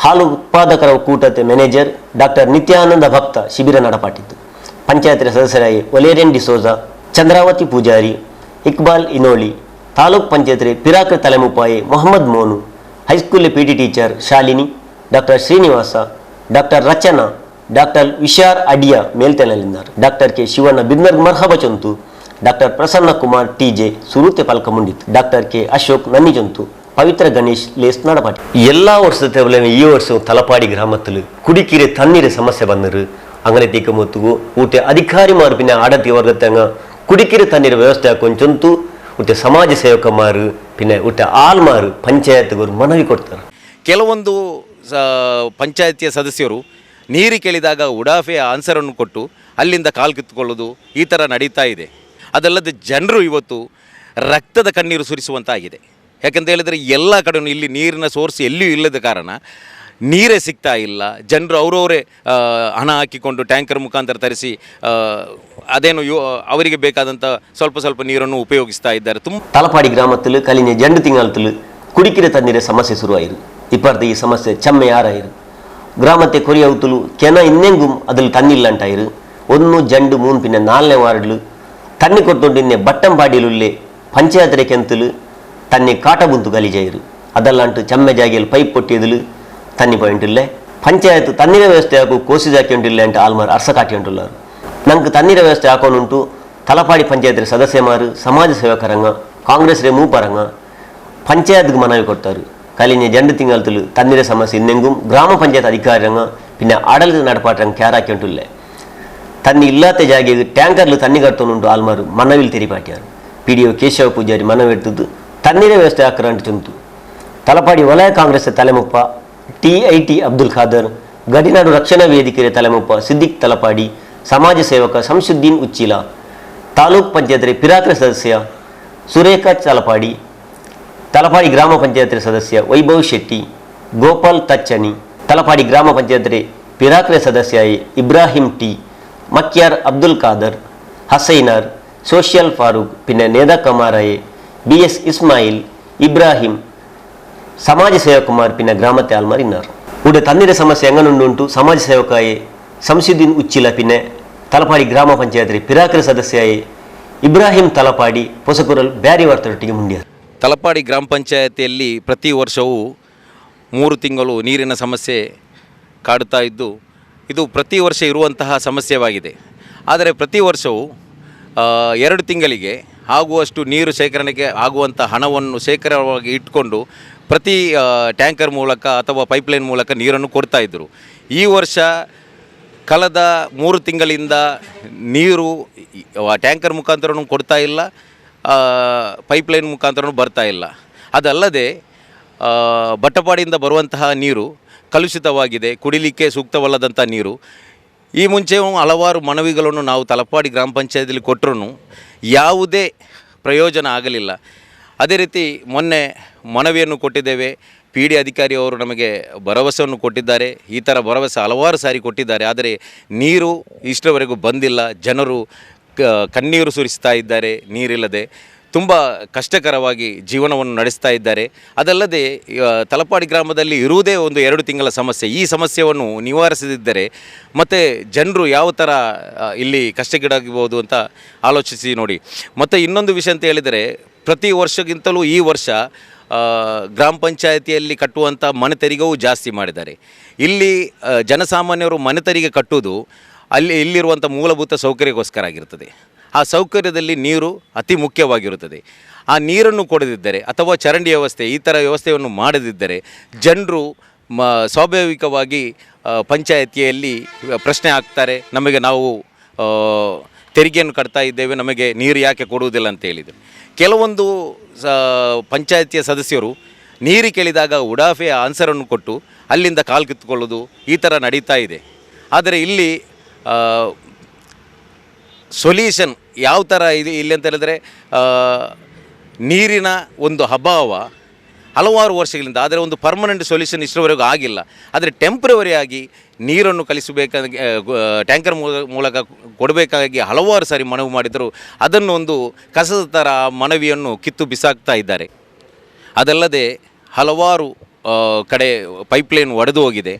S1: ಹಾಲು ಉತ್ಪಾದಕರ ಕೂಟದ ಮ್ಯಾನೇಜರ್ ಡಾಕ್ಟರ್ ನಿತ್ಯಾನಂದ ಭಕ್ತ ಶಿಬಿರ ನಡಪಾಟಿತ್ತು. ಪಂಚಾಯತ್ ಸದಸ್ಯರಾಗಿ ಒಲೇರಿಯನ್ ಡಿಸೋಜಾ, ಚಂದ್ರಾವತಿ ಪೂಜಾರಿ, ಇಕ್ಬಾಲ್ ಇನೋಳಿ, ತಾಲೂಕ್ ಪಂಚಾಯತ್ ಪಿರಾಕ ತಲೆಮುಪ್ಪಾಯಿ Mohammed Monu, high school PT teacher Shalini, doctor Srinivasa, doctor Rachana, doctor Vishar ಅಡಿಯಾ ಮೇಲ್ತೆನಲ್ಲಿದ್ದಾರೆ, ಡಾಕ್ಟರ್ ಕೆ ಶಿವಣ್ಣ ಬಿನ್ನರ್ಗ್ ಮರ್ಹಬ ಚೊಂತು, ಡಾಕ್ಟರ್ ಪ್ರಸನ್ನ ಕುಮಾರ್ ಟಿಜೆ ಸುರೂತೆ ಪಲ್ಕ ಮುಂಡಿತ್ತು, ಡಾಕ್ಟರ್ ಕೆ ಅಶೋಕ್ ನನ್ನಿ ಚೊಂತು, ಪವಿತ್ರ ಗಣೇಶ್ ಲೇಸ್ ನಡಪಾಟಿ. எல்லா வருஷத்தை ಈ ವರ್ಷ ತಲಪಾಡಿ ಗ್ರಾಮത്തിൽ ಕುಡಿಕೀರೆ ತಣ್ಣೀರು ಸಮಸ್ಯೆ ಬಂದರು. അങ്ങനെ തീക്കുമ്പോത്തുകു ഊട്ടെ അധികാരിമാർ പിന്നെ ആടത്തി വർഗത്തങ്ങ കുടിക്കീരെ തണ്ണീರು ವ್ಯವಸ್ಥೆ ಹಾಕೊಂಚಂತು ಊಟ ಸಮಾಜ ಸೇವಕಮಾರು പിന്നെ ಊಟ ಆಲ್ಮಾರು ಪಂಚಾಯತ್ಗೆ ಒಂದು ಮನವಿ ಕೊಡ್ತಾರೆ.
S8: ಕೆಲವೊಂದು ಪಂಚಾಯತಿಯ ಸದಸ್ಯರು ನೀರು ಕೇಳಿದಾಗ ಉಡಾಫೆಯ ಆನ್ಸರನ್ನು ಕೊಟ್ಟು ಅಲ್ಲಿಂದ ಕಾಲು ಕಿತ್ತುಕೊಳ್ಳೋದು ಈ ಥರ ನಡೀತಾ ಇದೆ. ಅದಲ್ಲದೆ ಜನರು ಇವತ್ತು ರಕ್ತದ ಕಣ್ಣೀರು ಸುರಿಸುವಂತಾಗಿದೆ. ಯಾಕಂತ ಹೇಳಿದರೆ ಎಲ್ಲ ಕಡೆಯೂ ಇಲ್ಲಿ ನೀರಿನ ಸೋರ್ಸ್ ಎಲ್ಲಿಯೂ ಇಲ್ಲದ ಕಾರಣ ನೀರೇ ಸಿಗ್ತಾ ಇಲ್ಲ. ಜನರು ಅವರವರೇ ಹಣ ಹಾಕಿಕೊಂಡು ಟ್ಯಾಂಕರ್ ಮುಖಾಂತರ ತರಿಸಿ ಅದೇನು ಅವರಿಗೆ ಬೇಕಾದಂಥ ಸ್ವಲ್ಪ ನೀರನ್ನು ಉಪಯೋಗಿಸ್ತಾ ಇದ್ದಾರೆ.
S1: തലപ്പാടി ഗ്രാമത്തിൽ കഴിഞ്ഞ 2 തിങ്കളത്തിൽ കുടിക്കീരെ തണ്ണീരെ സമസ്യ ശുരുവായി. ഇപ്പോഴത്തെ ഈ സമസ്യ ചെമ്മയാറായി. ഗ്രാമത്തെ കൊറിയത്തുಲು ಕೆನ ಇನ್ನೆಂಗುം അതിൽ തണ്ണില്ലാണ്ടായി. 1, 2, 3 പിന്നെ 4ನೇ ವಾರ್ಡ್ಲು ತಣ್ಣಿ ಕೊಟ್ಟೊಂಡಿನ್ನೆ ಬಟ್ಟಂಪಾಡಿಲುಲ್ಲೆ ಪಂಚಾಯತ್ ಕೆಂತಲು ತನ್ನಿ ಕಾಟಬುಂತು ಗಲೀಜಾಯಿರು. ಅದಲ್ಲಾಂಟು ಚೆಮ್ಮೆ ಜಾಗಿಯಲ್ಲಿ ಪೈಪ್ ಕೊಟ್ಟಿಯದಲು ತನ್ನಿ ಪಾಯಿಂಟಿಲ್ಲೇ ಪಂಚಾಯತ್ ತಣ್ಣೀರ ವ್ಯವಸ್ಥೆ ಹಾಕು ಕೋಸಿ ಹಾಕೊಂಡಿಲ್ಲ ಅಂತ ಆಲ್ಮಾರು ಅರ್ಸ ಕಾಟಿಕೊಂಡುಳ್ಳಾರು. ನಂಗೆ ತಣ್ಣೀರ ವ್ಯವಸ್ಥೆ ಹಾಕೋನುಂಟು ತಲಪಾಡಿ ಪಂಚಾಯತ್ ಸದಸ್ಯಮಾರು, ಸಮಾಜ ಸೇವಕರಂಗ, ಕಾಂಗ್ರೆಸ್ ಮೂಪರಂಗ ಪಂಚಾಯತ್ಗೆ ಮನವಿ ಕೊಡ್ತಾರೆ. കഴിഞ്ഞ 2 തിങ്കളത്തിൽ തണ്ണീര സമസ്യ ಇನ್ನೆಂಗುം ಗ್ರಾಮ ಪಂಚಾಯತ್ ಅಧಿಕಾರಿರಂಗ പിന്നെ ಆಡಳಿತ ನಡಪಾಟರಂಗ ಕ್ಯಾರಾಕಿಂಟುಲ್ಲೆ ತನ್ನಿ ಇಲ್ಲಾತ ಜಾಗೆಗೆ ಟ್ಯಾಂಕರ್ಲು ತಣ್ಣಿ ಕಟ್ಟೋನುಂಟು ಆಲ್ಮಾರು ಮನವಿಲ್ ತೆರಿಪಾಟ್ಯಾರು. PDO ಕೇಶವ ಪೂಜಾರಿ ಮನವಿ ಎಡ್ತದ್ದು ತಣ್ಣೀರ ವ್ಯವಸ್ಥೆ ಹಾಕರಂಟು ಚುಂತು. ತಲಪಾಡಿ ವಲಯ ಕಾಂಗ್ರೆಸ್ ತಲೆಮುಪ್ಪ TIT ಅಬ್ದುಲ್ ಖಾದರ್, ಗಡಿನಾಡು ರಕ್ಷಣಾ ವೇದಿಕೆಯ ತಲೆಮುಪ್ಪ ಸಿದ್ದಿಕ್ ತಲಪಾಡಿ, ಸಮಾಜ ಸೇವಕ ಶಂಸುದ್ದೀನ್ ಉಚ್ಚಿಲ, ತಾಲೂಕ್ ಪಂಚಾಯತ್ ಪಿರಾಕ್ರ ಸದಸ್ಯ ಸುರೇಖಾ ತಲಪಾಡಿ, ತಲಪಾಡಿ ಗ್ರಾಮ ಪಂಚಾಯತ್ ಸದಸ್ಯ ವೈಭವ್ ಶೆಟ್ಟಿ, ಗೋಪಾಲ್ ತಚ್ಚನಿ, ತಲಪಾಡಿ ಗ್ರಾಮ ಪಂಚಾಯತ್ ಪಿರಾಕ್ರ ಸದಸ್ಯ ಇಬ್ರಾಹಿಂ ಟಿ, ಮಕ್ಯಾರ್ ಅಬ್ದುಲ್ ಖಾದರ್, ಹಸೈನಾರ್, ಸೋಷಿಯಲ್ ಫಾರೂಕ್, പിന്നെ നേതാ കമാറായെ BS ഇസ്മായിൽ, ഇബ്രാഹിം, ಸಮಾಜ ಸೇವಕಮಾರ್ പിന്നെ ಗ್ರಾಮത്തെ ಆಲ್ಮಾರ್ ಇನ್ನಾರು. ഇവിടെ തണ്ണീര സമസ്യ എങ്ങനുണ്ടുಂಟು ಸಮಾಜ ಸೇವಕಾಯೆ ಶಂಸುದ್ದೀನ್ ಉಚ್ಚಿಲ പിന്നെ ತಲಪಾಡಿ ಗ್ರಾಮ ಪಂಚಾಯತ್ ಪಿರಾಕ್ರ ಸದಸ್ಯಾಯೆ ಇಬ್ರಾಹಿಂ ತಲಪಾಡಿ ಹೊಸಕೂರಲ್ ಬ್ಯಾರಿ ವಾರ್ತರೊಟ್ಟಿಗೆ ಮುಂಡ್ಯಾರು.
S8: ತಲಪಾಡಿ ಗ್ರಾಮ ಪಂಚಾಯತಿಯಲ್ಲಿ ಪ್ರತಿ ವರ್ಷವೂ 3 ತಿಂಗಳು ನೀರಿನ ಸಮಸ್ಯೆ ಕಾಡುತ್ತಾ ಇದ್ದು ಇದು ಪ್ರತಿ ವರ್ಷ ಇರುವಂತಹ ಸಮಸ್ಯೆಯಾಗಿದೆ. ಆದರೆ ಪ್ರತಿ ವರ್ಷವೂ 2 ತಿಂಗಳಿಗೆ ಆಗುವಷ್ಟು ನೀರು ಶೇಖರಣೆಗೆ ಆಗುವಂಥ ಹಣವನ್ನು ಶೇಖರವಾಗಿ ಇಟ್ಕೊಂಡು ಪ್ರತಿ ಟ್ಯಾಂಕರ್ ಮೂಲಕ ಅಥವಾ ಪೈಪ್ಲೈನ್ ಮೂಲಕ ನೀರನ್ನು ಕೊಡ್ತಾ ಇದ್ದರು. ಈ ವರ್ಷ ಕಳೆದ 3 ತಿಂಗಳಿಂದ ನೀರು ಟ್ಯಾಂಕರ್ ಮುಖಾಂತರನೂ ಕೊಡ್ತಾ ಇಲ್ಲ, ಪೈಪ್ಲೈನ್ ಮುಖಾಂತರನೂ ಬರ್ತಾ ಇಲ್ಲ. ಅದಲ್ಲದೆ ಬಟ್ಟಪಾಡಿಯಿಂದ ಬರುವಂತಹ ನೀರು ಕಲುಷಿತವಾಗಿದೆ, ಕುಡಿಲಿಕ್ಕೆ ಸೂಕ್ತವಲ್ಲದಂಥ ನೀರು. ಈ ಮುಂಚೆಯೂ ಹಲವಾರು ಮನವಿಗಳನ್ನು ನಾವು ತಲಪಾಡಿ ಗ್ರಾಮ ಪಂಚಾಯತಿಯಲ್ಲಿ ಕೊಟ್ಟರೂ ಯಾವುದೇ ಪ್ರಯೋಜನ ಆಗಲಿಲ್ಲ. ಅದೇ ರೀತಿ ಮೊನ್ನೆ ಮನವಿಯನ್ನು ಕೊಟ್ಟಿದ್ದೇವೆ. ಪಿ ಡಿ ಅಧಿಕಾರಿಯವರು ನಮಗೆ ಭರವಸೆಯನ್ನು ಕೊಟ್ಟಿದ್ದಾರೆ. ಈ ಥರ ಭರವಸೆ ಹಲವಾರು ಸಾರಿ ಕೊಟ್ಟಿದ್ದಾರೆ. ಆದರೆ ನೀರು ಇಷ್ಟರವರೆಗೂ ಬಂದಿಲ್ಲ. ಜನರು ಕಣ್ಣೀರು ಸುರಿಸ್ತಾ ಇದ್ದಾರೆ. ನೀರಿಲ್ಲದೆ ತುಂಬ ಕಷ್ಟಕರವಾಗಿ ಜೀವನವನ್ನು ನಡೆಸ್ತಾ ಇದ್ದಾರೆ. ಅದಲ್ಲದೆ ತಲಪಾಡಿ ಗ್ರಾಮದಲ್ಲಿ ಇರುವುದೇ ಒಂದು 2 ತಿಂಗಳ ಸಮಸ್ಯೆ. ಈ ಸಮಸ್ಯೆಯನ್ನು ನಿವಾರಿಸದಿದ್ದರೆ ಮತ್ತು ಜನರು ಯಾವ ಥರ ಇಲ್ಲಿ ಕಷ್ಟಗೀಡಾಗಬಹುದು ಅಂತ ಆಲೋಚಿಸಿ ನೋಡಿ. ಮತ್ತು ಇನ್ನೊಂದು ವಿಷಯ ಅಂತ ಹೇಳಿದರೆ, ಪ್ರತಿ ವರ್ಷಕ್ಕಿಂತಲೂ ಈ ವರ್ಷ ಗ್ರಾಮ ಪಂಚಾಯಿತಿಯಲ್ಲಿ ಕಟ್ಟುವಂಥ ಮನೆ ತೆರಿಗೆಯೂ ಜಾಸ್ತಿ ಮಾಡಿದ್ದಾರೆ. ಇಲ್ಲಿ ಜನಸಾಮಾನ್ಯರು ಮನೆ ತೆರಿಗೆ ಕಟ್ಟುವುದು ಇಲ್ಲಿರುವಂಥ ಮೂಲಭೂತ ಸೌಕರ್ಯಕ್ಕೋಸ್ಕರ ಆಗಿರ್ತದೆ. ಆ ಸೌಕರ್ಯದಲ್ಲಿ ನೀರು ಅತಿ ಮುಖ್ಯವಾಗಿರುತ್ತದೆ. ಆ ನೀರನ್ನು ಕೊಡದಿದ್ದರೆ ಅಥವಾ ಚರಂಡಿ ವ್ಯವಸ್ಥೆ ಈ ಥರ ವ್ಯವಸ್ಥೆಯನ್ನು ಮಾಡದಿದ್ದರೆ ಜನರು ಸ್ವಾಭಾವಿಕವಾಗಿ ಪಂಚಾಯತಿಯಲ್ಲಿ ಪ್ರಶ್ನೆ ಹಾಕ್ತಾರೆ, ನಮಗೆ ನಾವು ತೆರಿಗೆಯನ್ನು ಕಟ್ತಾ ಇದ್ದೇವೆ, ನಮಗೆ ನೀರು ಯಾಕೆ ಕೊಡುವುದಿಲ್ಲ ಅಂತ ಹೇಳಿದರು. ಕೆಲವೊಂದು ಪಂಚಾಯತಿಯ ಸದಸ್ಯರು ನೀರು ಕೇಳಿದಾಗ ಉಡಾಫೆಯ ಆನ್ಸರನ್ನು ಕೊಟ್ಟು ಅಲ್ಲಿಂದ ಕಾಲು ಕಿತ್ತುಕೊಳ್ಳೋದು ಈ ಥರ ನಡೀತಾ ಇದೆ. ಆದರೆ ಇಲ್ಲಿ ಸೊಲ್ಯೂಷನ್ ಯಾವ ಥರ ಇದೆ ಇಲ್ಲಿ ಅಂತ ಹೇಳಿದ್ರೆ, ನೀರಿನ ಒಂದು ಅಭಾವ ಹಲವಾರು ವರ್ಷಗಳಿಂದ, ಆದರೆ ಒಂದು ಪರ್ಮನೆಂಟ್ ಸೊಲ್ಯೂಷನ್ ಇಷ್ಟರವರೆಗೂ ಆಗಿಲ್ಲ. ಆದರೆ ಟೆಂಪ್ರವರಿ ಆಗಿ ನೀರನ್ನು ಕಲಿಸಬೇಕಾಗಿ ಟ್ಯಾಂಕರ್ ಮೂಲಕ ಕೊಡಬೇಕಾಗಿ ಹಲವಾರು ಸಾರಿ ಮನವಿ ಮಾಡಿದರು. ಅದನ್ನು ಒಂದು ಕಸದ ಥರ ಮನವಿಯನ್ನು ಕಿತ್ತು ಬಿಸಾಕ್ತಾ ಇದ್ದಾರೆ. ಅದಲ್ಲದೆ ಹಲವಾರು ಕಡೆ ಪೈಪ್ಲೈನ್ ಒಡೆದು ಹೋಗಿದೆ.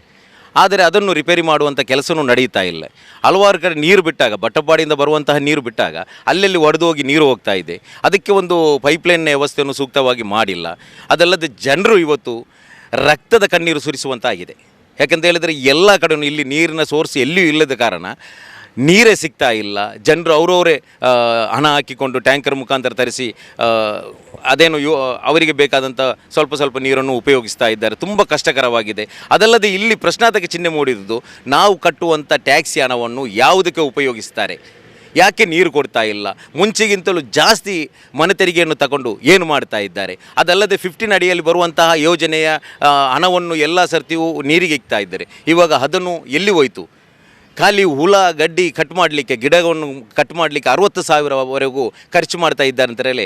S8: ಆದರೆ ಅದನ್ನು ರಿಪೇರಿ ಮಾಡುವಂಥ ಕೆಲಸವೂ ನಡೀತಾ ಇಲ್ಲ. ಹಲವಾರು ಕಡೆ ನೀರು ಬಿಟ್ಟಾಗ, ಬಟ್ಟಪಾಡಿಯಿಂದ ಬರುವಂತಹ ನೀರು ಬಿಟ್ಟಾಗ ಅಲ್ಲೆಲ್ಲಿ ಒಡೆದು ಹೋಗಿ ನೀರು ಹೋಗ್ತಾ ಇದೆ. ಅದಕ್ಕೆ ಒಂದು ಪೈಪ್ಲೈನ್ ವ್ಯವಸ್ಥೆಯನ್ನು ಸೂಕ್ತವಾಗಿ ಮಾಡಿಲ್ಲ. ಅದಲ್ಲದೆ ಜನರು ಇವತ್ತು ರಕ್ತದ ಕಣ್ಣೀರು ಸುರಿಸುವಂತಾಗಿದೆ. ಯಾಕೆಂತ ಹೇಳಿದರೆ ಎಲ್ಲ ಕಡೆಯೂ ಇಲ್ಲಿ ನೀರಿನ ಸೋರ್ಸ್ ಎಲ್ಲಿಯೂ ಇಲ್ಲದ ಕಾರಣ ನೀರೇ ಸಿಗ್ತಾ ಇಲ್ಲ. ಜನರು ಅವರವರೇ ಹಣ ಹಾಕಿಕೊಂಡು ಟ್ಯಾಂಕರ್ ಮುಖಾಂತರ ತರಿಸಿ ಅದೇನು ಅವರಿಗೆ ಬೇಕಾದಂಥ ಸ್ವಲ್ಪ ನೀರನ್ನು ಉಪಯೋಗಿಸ್ತಾ ಇದ್ದಾರೆ. ತುಂಬ ಕಷ್ಟಕರವಾಗಿದೆ. ಅದಲ್ಲದೆ ಇಲ್ಲಿ ಪ್ರಶ್ನಾರ್ಥಕ ಚಿಹ್ನೆ ಮೂಡಿದುದು, ನಾವು ಕಟ್ಟುವಂಥ ಟ್ಯಾಕ್ಸಿ ಹಣವನ್ನು ಯಾವುದಕ್ಕೆ ಉಪಯೋಗಿಸ್ತಾರೆ, ಯಾಕೆ ನೀರು ಕೊಡ್ತಾ ಇಲ್ಲ, ಮುಂಚೆಗಿಂತಲೂ ಜಾಸ್ತಿ ಮನೆ ತೆರಿಗೆಯನ್ನು ತಗೊಂಡು ಏನು ಮಾಡ್ತಾ ಇದ್ದಾರೆ. ಅದಲ್ಲದೆ 15 ಅಡಿಯಲ್ಲಿ ಬರುವಂತಹ ಯೋಜನೆಯ ಹಣವನ್ನು ಎಲ್ಲ ಸರ್ತಿಯೂ ನೀರಿಗೆ ಇಕ್ತಾ ಇದ್ದಾರೆ. ಇವಾಗ ಅದನ್ನು ಎಲ್ಲಿ ಹೋಯಿತು? ಖಾಲಿ ಹುಳ ಗಡ್ಡಿ ಕಟ್ ಮಾಡಲಿಕ್ಕೆ, ಗಿಡವನ್ನು ಕಟ್ ಮಾಡಲಿಕ್ಕೆ 60,000ವರೆಗೂ ಖರ್ಚು ಮಾಡ್ತಾ ಇದ್ದಾರೆ ಅಂತಲೇ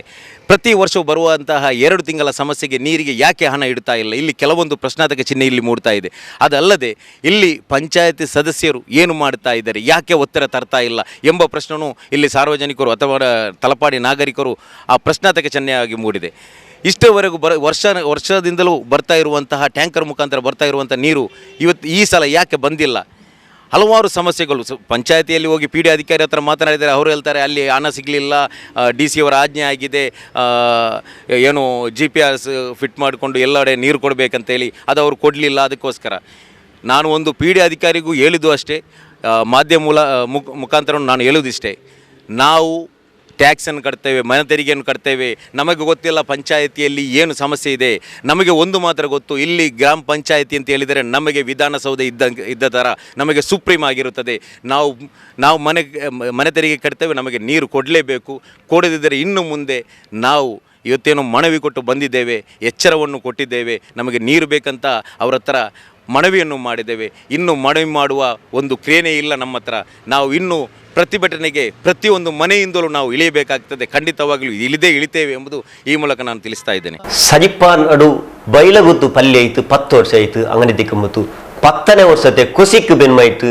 S8: ಪ್ರತಿ ವರ್ಷವೂ ಬರುವಂತಹ 2 ತಿಂಗಳ ಸಮಸ್ಯೆಗೆ ನೀರಿಗೆ ಯಾಕೆ ಹಣ ಇಡ್ತಾ ಇಲ್ಲ? ಇಲ್ಲಿ ಕೆಲವೊಂದು ಪ್ರಶ್ನಾರ್ಥಕ ಚಿಹ್ನೆ ಇಲ್ಲಿ ಮೂಡ್ತಾ ಇದೆ. ಅದಲ್ಲದೆ ಇಲ್ಲಿ ಪಂಚಾಯತಿ ಸದಸ್ಯರು ಏನು ಮಾಡ್ತಾ ಇದ್ದಾರೆ, ಯಾಕೆ ಉತ್ತರ ತರ್ತಾ ಇಲ್ಲ ಎಂಬ ಪ್ರಶ್ನೆಯೂ ಇಲ್ಲಿ ಸಾರ್ವಜನಿಕರು ಅಥವಾ ತಲಪಾಡಿ ನಾಗರಿಕರು ಆ ಪ್ರಶ್ನಾರ್ಥಕ ಚಿಹ್ನೆಯಾಗಿ ಮೂಡಿದೆ. ಇಷ್ಟವರೆಗೂ ವರ್ಷದಿಂದಲೂ ಬರ್ತಾ ಇರುವಂತಹ ಟ್ಯಾಂಕರ್ ಮುಖಾಂತರ ಬರ್ತಾ ಇರುವಂಥ ನೀರು ಈ ಸಲ ಯಾಕೆ ಬಂದಿಲ್ಲ? ಹಲವಾರು ಸಮಸ್ಯೆಗಳು. ಪಂಚಾಯತಿಯಲ್ಲಿ ಹೋಗಿ ಪಿ ಡಿ ಅಧಿಕಾರಿ ಹತ್ರ ಮಾತನಾಡಿದರೆ ಅವರು ಹೇಳ್ತಾರೆ ಅಲ್ಲಿ ಹಣ ಸಿಗಲಿಲ್ಲ, DC ಅವರ ಆಜ್ಞೆ ಆಗಿದೆ, ಏನು GPS ಫಿಟ್ ಮಾಡಿಕೊಂಡು ಎಲ್ಲೆಡೆ ನೀರು ಕೊಡಬೇಕಂತೇಳಿ, ಅದು ಅವರು ಕೊಡಲಿಲ್ಲ. ಅದಕ್ಕೋಸ್ಕರ ನಾನು ಒಂದು ಪಿ ಡಿ ಅಧಿಕಾರಿಗೂ ಹೇಳಿದ್ದು ಅಷ್ಟೇ, ಮಾಧ್ಯಮ ಮುಖಾಂತರ ನಾನು ಹೇಳೋದಿಷ್ಟೇ, ನಾವು ಟ್ಯಾಕ್ಸನ್ನು ಕಟ್ತೇವೆ, ಮನೆ ತೆರಿಗೆಯನ್ನು ಕಟ್ತೇವೆ, ನಮಗೆ ಗೊತ್ತಿಲ್ಲ ಪಂಚಾಯತಿಯಲ್ಲಿ ಏನು ಸಮಸ್ಯೆ ಇದೆ. ನಮಗೆ ಒಂದು ಮಾತ್ರ ಗೊತ್ತು, ಇಲ್ಲಿ ಗ್ರಾಮ ಪಂಚಾಯತಿ ಅಂತ ಹೇಳಿದರೆ ನಮಗೆ ವಿಧಾನಸೌಧ ಇದ್ದ ಥರ ನಮಗೆ ಸುಪ್ರೀಂ ಆಗಿರುತ್ತದೆ. ನಾವು ಮನೆ ತೆರಿಗೆ ಕಟ್ತೇವೆ, ನಮಗೆ ನೀರು ಕೊಡಲೇಬೇಕು. ಕೊಡದಿದ್ದರೆ ಇನ್ನು ಮುಂದೆ ನಾವು ಇವತ್ತೇನು ಮನವಿ ಕೊಟ್ಟು ಬಂದಿದ್ದೇವೆ, ಎಚ್ಚರವನ್ನು ಕೊಟ್ಟಿದ್ದೇವೆ, ನಮಗೆ ನೀರು ಬೇಕಂತ ಅವರ ಹತ್ರ ಮನವಿಯನ್ನು ಮಾಡಿದ್ದೇವೆ. ಇನ್ನು ಮನವಿ ಮಾಡುವ ಒಂದು ಕ್ರಿಯೆನೇ ಇಲ್ಲ ನಮ್ಮ ಹತ್ರ. ನಾವು ಇನ್ನೂ ಪ್ರತಿಭಟನೆಗೆ ಪ್ರತಿಯೊಂದು ಮನೆಯಿಂದಲೂ ನಾವು ಇಳಿಯಬೇಕಾಗ್ತದೆ. ಖಂಡಿತವಾಗಲೂ ಇಳಿತೇವೆ ಎಂಬುದು ಈ ಮೂಲಕ ನಾನು ತಿಳಿಸ್ತಾ ಇದ್ದೇನೆ.
S1: ಸಜಿಪಾನ್ ಅಡು ಬೈಲಗುತ್ತು ಪಲ್ಯ ಆಯ್ತು 10 ವರ್ಷ ಆಯ್ತು. ಅಂಗಡಿ ದಿಕ್ಕಂಬತ್ತು 10ನೇ ವರ್ಷತೆ ಕುಸಿಕ್ ಬೆನ್ಮಾಯ್ತು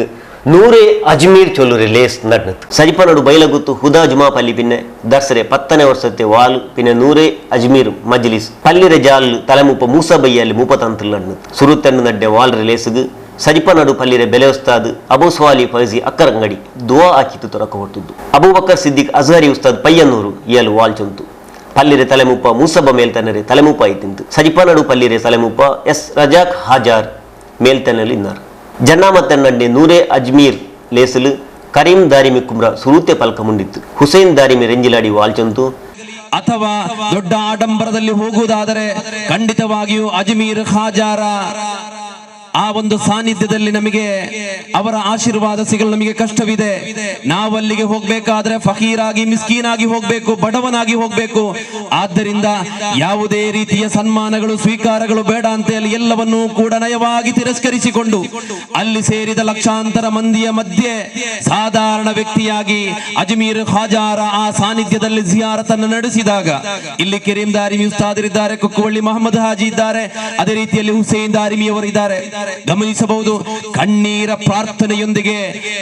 S1: 100 ಅಜ್ಮೀರ್ ಚೊಲ್ಲೂರಿ ಲೇಸ್ ನಡ್ನತ್ತು. ಸಜಿಪಾನ್ ಅಡು ಬೈಲಗುತ್ತು ಹುದಾ ಜುಮಾ ಪಲ್ಲಿ ಪಿನ್ನೆ ದರ್ಸರೆ 10ನೇ ವರ್ಷತೆ ವಾಲ್ ಪಿನ್ನೆ 100 ಅಜ್ಮೀರ್ ಮಜ್ಲಿಸ್ ಪಲ್ಲಿರೆ ಜಾಲ್ ತಲೆಮುಪ್ಪ ಮೂಸ ಬೈಯಲ್ಲಿ 30 ನಡ್ನತ್ತು. ಸುರುತೆನ್ನು ನಡ್ಡೆ ವಾಲ್ ರಿಲೇಸ್ಗೆ ಸಜಿಪನಡು ಪಲ್ಲಿರೆ ಬೆಲೆ ಉಸ್ತಾದ್ ಅಬು ಸ್ವಾಲಿ ಫೈಜಿ ಅಕ್ಕರಂಗಡಿ ದುವಾ ಹಾಕಿತ್ತು ತೊರಕ ಹೊರಟಿದ್ದು. ಅಬೂಬಕರ್ ಸಿದ್ದಿಕ್ ಅಜಹರಿ ಉಸ್ತಾದ್ ಪಯ್ಯನ್ನೂರು ಏಳು ವಾಲ್ಚಂತು ಪಲ್ಲಿರೆ ತಲೆಮುಪ್ಪ ಮೂಸಬ್ಬ ಮೇಲ್ತನರೆ ತಲೆಮುಪ್ಪ ಐತಿಂತು. ಸಜಿಪನಡು ಪಲ್ಲಿರೆ ತಲೆಮುಪ್ಪ ಎಸ್ ರಜಾಕ್ ಹಾಜಾರ್ ಮೇಲ್ತನಲ್ಲಿ ಇన్నారు. ಜನ್ನಾಮತ್ತನ್ನಡ್ಡೆ 100 ಅಜ್ಮೀರ್ ಲೇಸಲು ಕರೀಂ ದಾರಿಮಿ ಕುಮ್ರ ಸುರೂತೆ ಪಲ್ಕ ಮುಂಡಿತ್ತು. ಹುಸೇನ್ ದಾರಿಮಿ ರೆಂಜಿಲಾಡಿ ವಾಲ್ಚಂತು.
S9: ಅಥವಾ ದೊಡ್ಡ ಆಡಂಬರದಲ್ಲಿ ಹೋಗುವುದಾದರೆ ಖಂಡಿತವಾಗಿಯೂ ಅಜ್ಮೀರ್ ಹಾಜಾರ ಆ ಒಂದು ಸಾನ್ನಿಧ್ಯದಲ್ಲಿ ನಮಗೆ ಅವರ ಆಶೀರ್ವಾದ ಸಿಗಲು ನಮಗೆ ಕಷ್ಟವಿದೆ. ನಾವು ಅಲ್ಲಿಗೆ ಹೋಗ್ಬೇಕಾದ್ರೆ ಫಕೀರಾಗಿ ಮಿಸ್ಕೀನಾಗಿ ಹೋಗ್ಬೇಕು, ಬಡವನಾಗಿ ಹೋಗ್ಬೇಕು. ಆದ್ದರಿಂದ ಯಾವುದೇ ರೀತಿಯ ಸನ್ಮಾನಗಳು ಸ್ವೀಕಾರಗಳು ಬೇಡ ಅಂತ ಹೇಳಿ ಎಲ್ಲವನ್ನೂ ಕೂಡ ನಯವಾಗಿ ತಿರಸ್ಕರಿಸಿಕೊಂಡು ಅಲ್ಲಿ ಸೇರಿದ ಲಕ್ಷಾಂತರ ಮಂದಿಯ ಮಧ್ಯೆ ಸಾಧಾರಣ ವ್ಯಕ್ತಿಯಾಗಿ ಅಜ್ಮೀರ್ ಖಾಜಾರ ಆ ಸಾನ್ನಿಧ್ಯದಲ್ಲಿ ಜಿಯಾರತನ್ನು ನಡೆಸಿದಾಗ ಇಲ್ಲಿ ಕರೀಂ ದಾರಿಮಿ ಉಸ್ತಾದರಿದ್ದಾರೆ, ಕೊಕ್ಕುವಳ್ಳಿ ಮಹಮ್ಮದ್ ಹಾಜಿ ಇದ್ದಾರೆ, ಅದೇ ರೀತಿಯಲ್ಲಿ ಹುಸೇನ್ ದಾರಿಮಿ ಅವರಿದ್ದಾರೆ. ಗಮನಿಸಬಹುದು, ಕಣ್ಣೀರ ಪ್ರಾರ್ಥನೆಯೊಂದಿಗೆ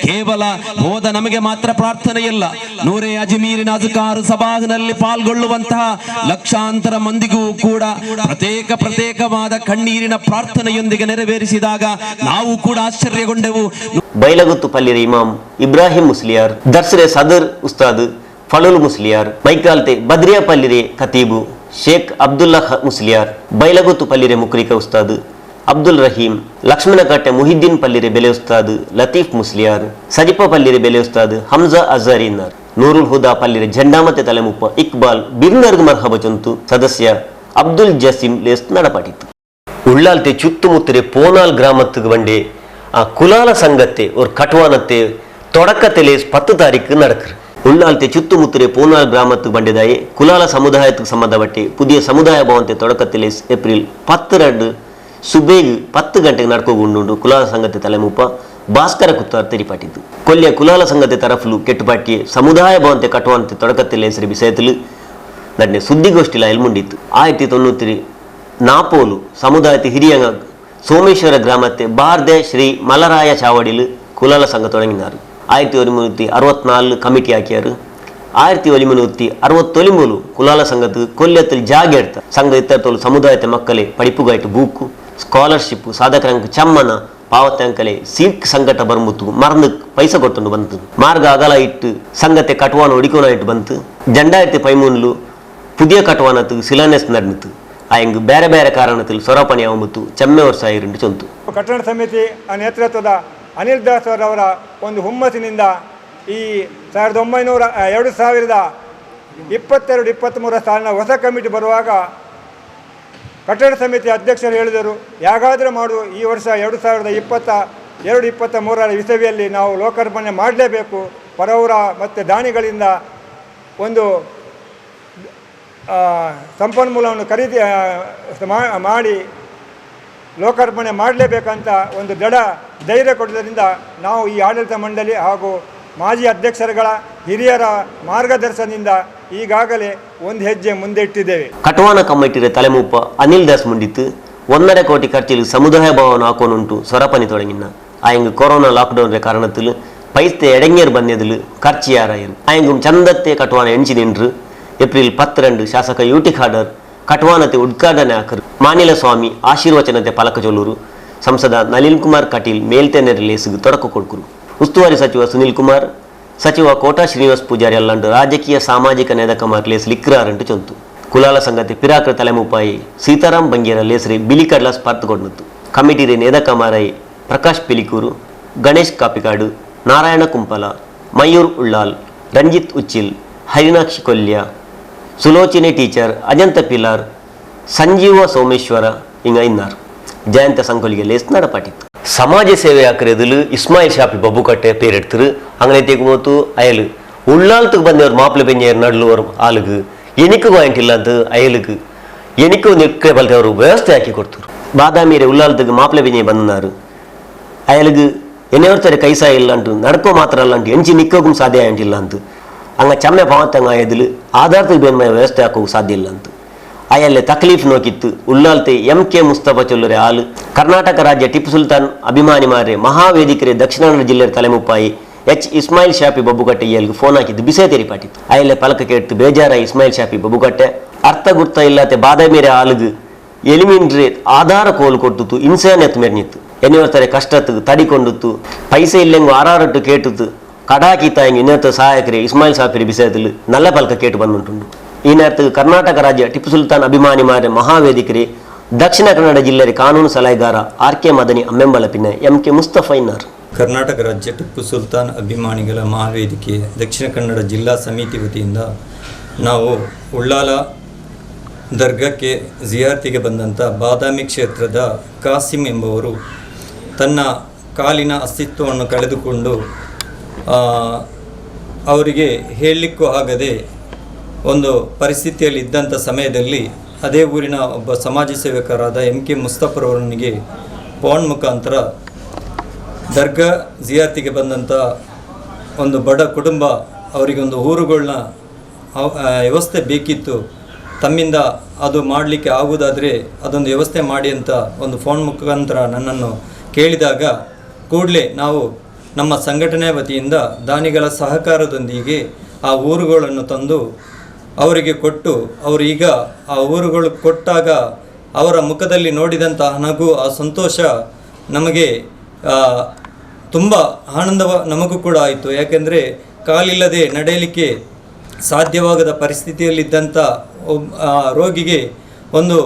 S9: ಕೇವಲ ಹೋದ ನಮಗೆ ಮಾತ್ರ ಪ್ರಾರ್ಥನೆಯಲ್ಲ, ನೂರೇ ಅಜ್ಮೀರಿನ ಅಜ್ಕಾರ್ ಸಭಾನಲ್ಲಿ ಪಾಲ್ಗೊಳ್ಳುವಂತಹ ಲಕ್ಷಾಂತರ ಮಂದಿಗೂ ಕೂಡ ಪ್ರತ್ಯೇಕವಾದ ಕಣ್ಣೀರಿನ ಪ್ರಾರ್ಥನೆಯೊಂದಿಗೆ ನೆರವೇರಿಸಿದಾಗ ನಾವು ಕೂಡ ಆಶ್ಚರ್ಯಗೊಂಡೆವು.
S1: ಬೈಲಗುತ್ತು ಪಲ್ಲಿರೆ ಇಮಾಮ್ ಇಬ್ರಾಹಿಂ ಮುಸ್ಲಿಯಾರ್, ದರ್ಸರೆ ಸದರ್ ಉಸ್ತಾದ್ ಫಳುಲ್ ಮುಸ್ಲಿಯಾರ್, ಮೈಕಾಲ್ತೆ ಬದ್ರಿಯಾ ಪಲ್ಲಿರೆ ಖತೀಬು ಶೇಖ್ ಅಬ್ದುಲ್ಲಾ ಮುಸ್ಲಿಯಾರ್, ಬೈಲಗುತ್ತು ಪಲ್ಲಿರೆ ಮುಕ್ರಿಕ ಉಸ್ತಾದ್ ಅಬ್ದುಲ್ ರಹೀಂ, ಲಕ್ಷ್ಮಣಕಟ್ಟೆ ಮುಹಿದ್ದೀನ್ ಪಲ್ಲಿರೆ ಬೆಲೆ ಉಸ್ತಾದ್ ಲತೀಫ್ ಮುಸ್ಲಿಯಾರ್, ಸಜಿಪ ಪಲ್ಲಿರೆ ಬೆಲೆ ಉಸ್ತಾದ್ ಹಮ್ಜಾ ಅಜಾರಿನಾರ್, ನೂರುಲ್ ಹುದಾ ಪಲ್ಲಿರೆ ಜಂಡಾಮತೆ ತಲೆಮುಪ್ಪ ಇಕ್ಬಾಲ್ ಬಿರ್ನರ್ಗ್ ಮರ್ಹಬ ಚೊಂತು ಸದಸ್ಯ ಅಬ್ದುಲ್ ಜಸೀಂ ಲೇಸ್ ನಡಪಾಟಿತ್ತು. ಉಳ್ಳಾಲ್ತೆ ಚುತ್ತುಮುತ್ತರೆ ಪೋನಾಲ್ ಗ್ರಾಮத்துக்கு வண்டே குலால சங்கத்தை ஒரு கட்டுவானத்தை தொடக்கத்திலே 10 தாரீக்கு நடக்குது. ಉಳ್ಳಾಲ್ತೆ ಚುತ್ತುಮುತ್ತರೆ ಪೋನಾಲ್ ಗ್ರಾಮத்துக்கு ಬಂಡಿದಾಯಿ ಕುಲಾಲ ಸಮುದಾಯಕ್ಕೆ ಸಂಬಂಧಪಟ್ಟಿ ಪುದಿಯ ಸಮುದಾಯ ಭವನತೆ ತೊಡಕತ್ತಿಲೆ ಏಪ್ರಿಲ್ 12 ಸುಬೇಗ್ 10 ಗಂಟೆಗೆ ನಡ್ಕೋಗುಂಡು ಕುಲಾಲ ಸಂಘತೆ ತಲೆಮುಪ್ಪ ಭಾಸ್ಕರ ಕುತ್ತಾರ್ ತೆರಿಪಾಟಿತ್ತು. ಕೊಲ್ಲಿಯ ಕುಲಾಲ ಸಂಘತೆ ತರಫ್ಲು ಕೆಟ್ಟುಪಾಟಿ ಸಮುದಾಯ ಭವನತೆ ಕಟ್ಟುವಂತೆ ತೊಡಕತ್ತಿಲೆ ಹೆಸರು ಬಿಸೇತಲು ನಡ್ನೆ ಸುದ್ದಿಗೋಷ್ಠಿಲ ಎಲ್ಮುಂಡಿತ್ತು. 1990 ನಾಪೋಲು ಸಮುದಾಯತೆ ಹಿರಿಯ ಸೋಮೇಶ್ವರ ಗ್ರಾಮത്തെ ಬಾರ್ದೆ ಶ್ರೀ ಮಲರಾಯ ಚಾವಡಿಲು ಕುಲಾಲ ಸಂಘ தொடங்கினார். 1964 ಕಮಿಟಿ ಹಾಕಿಯಾರು. 1969 ಕುಲಾಲ ಸಂಘத்துக்கு ಕೊಲ್ಯத்தில் ಜಾಗ எடுத்த ಸಂಘ ಇತ್ತರ್ತೋಲು ಸಮುದಾಯತೆ ಮಕ್ಕಳೇ ಪಡಿಪುಗಾಯ್ತು ಬೂಕು ಸ್ಕಾಲರ್ಶಿಪ್ ಸಾಧಕರಂಗ ಚಮ್ಮನ ಪಾವತ್ಯಾಂಕಲೆ ಸೀಕ್ ಸಂಘಟ ಬರ್ಮುತ್ತು ಮರ್ನ ಪೈಸೆ ಕೊಟ್ಟು ಬಂತು. ಮಾರ್ಗ ಅಗಲ ಇಟ್ಟು ಸಂಘತೆ ಕಟುವಾನ ಒಡಿಕೋನ ಇಟ್ಟು ಬಂತು. 2013 ಪುದಿಯ ಕಟುವಾನத்துக்கு ಶಿಲಾನ್ಯಾಸ ನಡೆಯಿತು. ಆಯಂಗ್ ಬೇರೆ ಬೇರೆ ಕಾರಣದಲ್ಲಿ ಸೊರಪಣಿ ಆಗುತ್ತು ಚೆಮ್ಮೆ ವರ್ಷ ಆಗಿರಂಡು ಚೊಂತು.
S10: ಕಟ್ಟಡ ಸಮಿತಿ ನೇತೃತ್ವದ ಅನಿಲ್ ದಾಸ್ ಅವರ ಒಂದು ಹುಮ್ಮಸ್ಸಿನಿಂದ ಈ 2022-23 ಸಾಲಿನ ಹೊಸ ಕಮಿಟಿ ಬರುವಾಗ ಕಟ್ಟಡ ಸಮಿತಿ ಅಧ್ಯಕ್ಷರು ಹೇಳಿದರು, ಯಾಗಾದರೂ ಮಾಡು ಈ ವರ್ಷ 2022-23 ಇಸವಿಯಲ್ಲಿ ನಾವು ಲೋಕಾರ್ಪಣೆ ಮಾಡಲೇಬೇಕು. ಪರವರ ಮತ್ತು ದಾನಿಗಳಿಂದ ಒಂದು ಸಂಪನ್ಮೂಲವನ್ನು ಖರೀದಿ ಮಾಡಿ ಲೋಕಾರ್ಪಣೆ ಮಾಡಲೇಬೇಕಂತ ಒಂದು ಧೈರ್ಯ ಕೊಡೋದ್ರಿಂದ ನಾವು ಈ ಆಡಳಿತ ಮಂಡಳಿ ಹಾಗೂ ಮಾಜಿ ಅಧ್ಯಕ್ಷರುಗಳ ಹಿರಿಯರ ಮಾರ್ಗದರ್ಶನದಿಂದ ಈಗಾಗಲೇ ಒಂದು ಹೆಜ್ಜೆ ಮುಂದೆ ಇಟ್ಟಿದ್ದೇವೆ.
S1: ಕಟುವಾನ ಕಮಿಟಿಯ ತಲೆಮೂಪ ಅನಿಲ್ ದಾಸ್ ಮುಂಡಿತ್ತು 1.5 ಕೋಟಿ ಖರ್ಚಿಲು ಸಮುದಾಯ ಭವನ ಹಾಕೋನುಂಟು ಸೊರಪಣಿ ತೊಡಗಿನ. ಆಯಂಗ್ ಕೊರೋನಾ ಲಾಕ್ಡೌನ್ ಕಾರಣത്തിൽ ಪೈಸೆ ಎಡಂಗೇರು ಬಂದಿದ್ಲು ಖರ್ಚು ಯಾರಾಯರು ಆಯಂಗ್ ಚಂದತ್ತೆ ಕಟುವಾನ ಎಣಿಸಿ ನಿಂಡ್ರು. ಏಪ್ರಿಲ್ 12 ಶಾಸಕ ಯುಟಿ ಖಾಡರ್ ಕಟುವಾನತೆ ಉದ್ಘಾಟನೆ ಹಾಕರು. ಮಾನಿಲ ಸ್ವಾಮಿ ಆಶೀರ್ವಚನತೆ ಫಲಕ ಚೊಲ್ಲೂರು. ಸಂಸದ ನಳಿನ್ ಕುಮಾರ್ ಕಟೀಲ್ ಮೇಲ್ತೆನೆರೆ ಲೇಸಿಗೆ ತೊಡಕು ಕೊಡ್ಕರು. ಉಸ್ತುವಾರಿ ಸಚಿವ ಸುನಿಲ್ ಕುಮಾರ್, ಸಚಿವ ಕೋಟಾ ಶ್ರೀನಿವಾಸ್ ಪೂಜಾರಿ ಅಲ್ಲಂಡು ರಾಜಕೀಯ ಸಾಮಾಜಿಕ ನೇದಕಮಾರ್ ಲೇಸ್ ಲಿಕ್ರಾರಂಟು ಚೊಂತು. ಕುಲಾಲ ಸಂಗತಿ ಪಿರಾಕ್ರ ತಲೆಮುಪಾಯಿ ಸೀತಾರಾಮ್ ಬಂಗೇರ ಲೇಸರಿ ಬಿಲಿ ಕಡ್ಲ ಸ್ಪರ್ಧಗೊಂಡಿತ್ತು. ಕಮಿಟಿರೆ ನೇದಕಮಾರಾಯಿ ಪ್ರಕಾಶ್ ಪಿಲಿಕೂರು, ಗಣೇಶ್ ಕಾಪಿಕಾಡು, ನಾರಾಯಣ ಕುಂಪಲ, ಮಯೂರ್ ಉಳ್ಳಾಲ್, ರಂಜಿತ್ ಉಚ್ಚಿಲ್, ಹರಿನಾಕ್ಷಿ ಕೊಲ್ಯ, ಸುಲೋಚನೆ ಟೀಚರ್, ಅಜಂತ ಪಿಲಾರ್, ಸಂಜೀವ ಸೋಮೇಶ್ವರ ಹಿಂಗ ಇನ್ನಾರು. ಜಯಂತ ಸಂಕೊಲಿಗೆ ಲೇಸ್ ನಡಪಾಟಿತ್ತು. ಸಮಾಜ ಸೇವೆ ಹಾಕಿರೋದು ಇಸ್ಮಾಯಿಲ್ ಶಾಫಿ ಬಬ್ಬುಕಟ್ಟೆ ಪೇರೆಡ್ತರು ಅಂಗನೆ ತೆಗುಮತ್ತು ಅಯಲು ಉಳ್ಳಾಲ್ತಕ್ಕೆ ಬಂದವರು ಮಾಪಿಳ ಬೆಂಜೇರು ನಡ್ಲುವರು ಆಲುಗು ಎನಿಕು ಪಾಯಿಂಟ್ ಇಲ್ಲ ಅಂತ ಅಯலுக்கு ಎನಿಕು ನಿಕ್ಕೆ ಬಲ್ದವರು ವ್ಯವಸ್ಥೆ ಹಾಕಿ ಕೊಡ್ತರು. ಬಾದಾಮಿರೆ ಉಳ್ಳಾಲ್ತಕ್ಕೆ ಮಾಪಿಳ ಬೆಂಜೆ ಬಂದರು ಅಯலுக்கு ಎನ್ನೆವರ್ತಾರೆ ಕೈಸಾ ಇಲ್ಲ ಅಂಟು ನಡ್ಕೋ ಮಾತ್ರ ಅಲ್ಲ ಅಂಟು ಎಂಚಿ ನಿಕ್ಕೋಗೂ ಸಾಧ್ಯ ಆಗಿಲ್ಲ ಅಂತ ಹಂಗ ಚಮ್ಮೆ ಪಾವತ್ತಂಗ ಆಯದಿಲು ಆಧಾರದಲ್ಲಿ ಬೇನ್ಮಯ ವ್ಯವಸ್ಥೆ ಹಾಕೋಕೆ ಸಾಧ್ಯ ಇಲ್ಲ ಅಂತ ಅಯಲ್ಲೇ ತಕ್ಲೀಫ್ ನೋಕಿತ್ತು. ಉಳ್ಳಾಲ್ತೆ MK ಮುಸ್ತಫಾ ಚೊಲ್ಲರೆ ಆಲು ಕರ್ನಾಟಕ ರಾಜ್ಯ ಟಿಪ್ಪು ಸುಲ್ತಾನ್ ಅಭಿಮಾನಿ ಮಾರೆ ಮಹಾವೇದಿಕರೆ ದಕ್ಷಿಣ ಕನ್ನಡ ಜಿಲ್ಲೆ ತಲೆಮುಪ್ಪಾಯಿ H ಇಸ್ಮಾಯಿಲ್ ಶಾಫಿ ಬಬ್ಬುಕಟ್ಟೆ ಎಲ್ಗೆ ಫೋನ್ ಹಾಕಿದ್ದು ಬಿಸೆ ತೆರಿಪಾಟಿತ್ತು. ಅಯಲ್ಲೇ ಪಲಕ ಕೇಳ್ತು ಬೇಜಾರ ಇಸ್ಮಾಯಿಲ್ ಶಾಫಿ ಬಬ್ಬುಕಟ್ಟೆ ಅರ್ಥ ಗುರ್ತ ಇಲ್ಲತೆ ಬಾದಾಮಿರೆ ಆಲುಗು ಎಲಿಮಿನ್ರೆ ಆಧಾರ ಕೋಲು ಕೊಟ್ಟುತ್ತು ಇನ್ಸಾನ್ ಎತ್ತು ಮೆರ್ನಿತ್ತು ಎನ್ನಿವರ್ತಾರೆ ಕಷ್ಟತ್ತು ತಡಿಕೊಂಡುತ್ತು ಪೈಸೆ ಇಲ್ಲೆಂಗು ಆರಾರಟ್ಟು ಕೇಟುತ್ತು ಕಡಾಕಿತ ಹಿಂಗೆ ಇನ್ನತ್ತು ಸಹಾಯಕರೇ ಇಸ್ಮಾಯಿಲ್ ಶಾಫಿ ಬಿಸೆದಲ್ಲಿ ನಲ್ಲ ಪಲಕ ಕೇಟು ಬಂದುಂಟುಂಡು. ಈ ನೇರத்துக்கு ಕರ್ನಾಟಕ ರಾಜ್ಯ ಟಿಪ್ಪು ಸುಲ್ತಾನ್ ಅಭಿಮಾನಿ ಮಾರೆ ಮಹಾವೇದಿಕರೆ ದಕ್ಷಿಣ ಕನ್ನಡ ಜಿಲ್ಲೆ ಕಾನೂನು ಸಲಹೆಗಾರ RK ಮದನಿ ಅಮ್ಮೆಂಬಲ ಪಿನ್ನೆ MK ಮುಸ್ತಫಾ ಇನ್ನಾರ್.
S11: ಕರ್ನಾಟಕ ರಾಜ್ಯ ಟಿಪ್ಪು ಸುಲ್ತಾನ್ ಅಭಿಮಾನಿಗಳ ಮಹಾವೇದಿಕೆ ದಕ್ಷಿಣ ಕನ್ನಡ ಜಿಲ್ಲಾ ಸಮಿತಿ ವತಿಯಿಂದ ನಾವು ಉಳ್ಳಾಲ ದರ್ಗಾಕ್ಕೆ ಜಿಯಾರ್ತಿಗೆ ಬಂದಂಥ ಬಾದಾಮಿ ಕ್ಷೇತ್ರದ ಕಾಸಿಂ ಎಂಬವರು ತನ್ನ ಕಾಲಿನ ಅಸ್ತಿತ್ವವನ್ನು ಕಳೆದುಕೊಂಡು ಅವರಿಗೆ ಹೇಳಲಿಕ್ಕೂ ಆಗದೆ ಒಂದು ಪರಿಸ್ಥಿತಿಯಲ್ಲಿ ಇದ್ದಂಥ ಸಮಯದಲ್ಲಿ ಅದೇ ಊರಿನ ಒಬ್ಬ ಸಮಾಜ ಸೇವಕರಾದ MK ಮುಸ್ತಫರವರನಿಗೆ ಫೋನ್ ಮುಖಾಂತರ ದರ್ಗಾ ಜಿಯಾರ್ತಿಗೆ ಬಂದಂಥ ಒಂದು ಬಡ ಕುಟುಂಬ ಅವರಿಗೆ ಒಂದು ಊರುಗಳನ್ನ ವ್ಯವಸ್ಥೆ ಬೇಕಿತ್ತು, ತಮ್ಮಿಂದ ಅದು ಮಾಡಲಿಕ್ಕೆ ಆಗುವುದಾದರೆ ಅದೊಂದು ವ್ಯವಸ್ಥೆ ಮಾಡಿ ಅಂತ ಒಂದು ಫೋನ್ ಮುಖಾಂತರ ನನ್ನನ್ನು ಕೇಳಿದಾಗ ಕೂಡಲೇ ನಾವು ನಮ್ಮ ಸಂಘಟನೆ ವತಿಯಿಂದ ದಾನಿಗಳ ಸಹಕಾರದೊಂದಿಗೆ ಆ ಊರುಗಳನ್ನು ತಂದು ಅವರಿಗೆ ಕೊಟ್ಟು ಅವರೀಗ ಆ ಊರುಗಳು ಕೊಟ್ಟಾಗ ಅವರ ಮುಖದಲ್ಲಿ ನೋಡಿದಂಥ ನಗು, ಆ ಸಂತೋಷ ನಮಗೆ ತುಂಬ ಆನಂದ ನಮಗೂ ಕೂಡ ಆಯಿತು. ಯಾಕೆಂದರೆ ಕಾಲಿಲ್ಲದೆ ನಡೆಯಲಿಕ್ಕೆ ಸಾಧ್ಯವಾಗದ ಪರಿಸ್ಥಿತಿಯಲ್ಲಿದ್ದಂಥ ರೋಗಿಗೆ ಒಂದು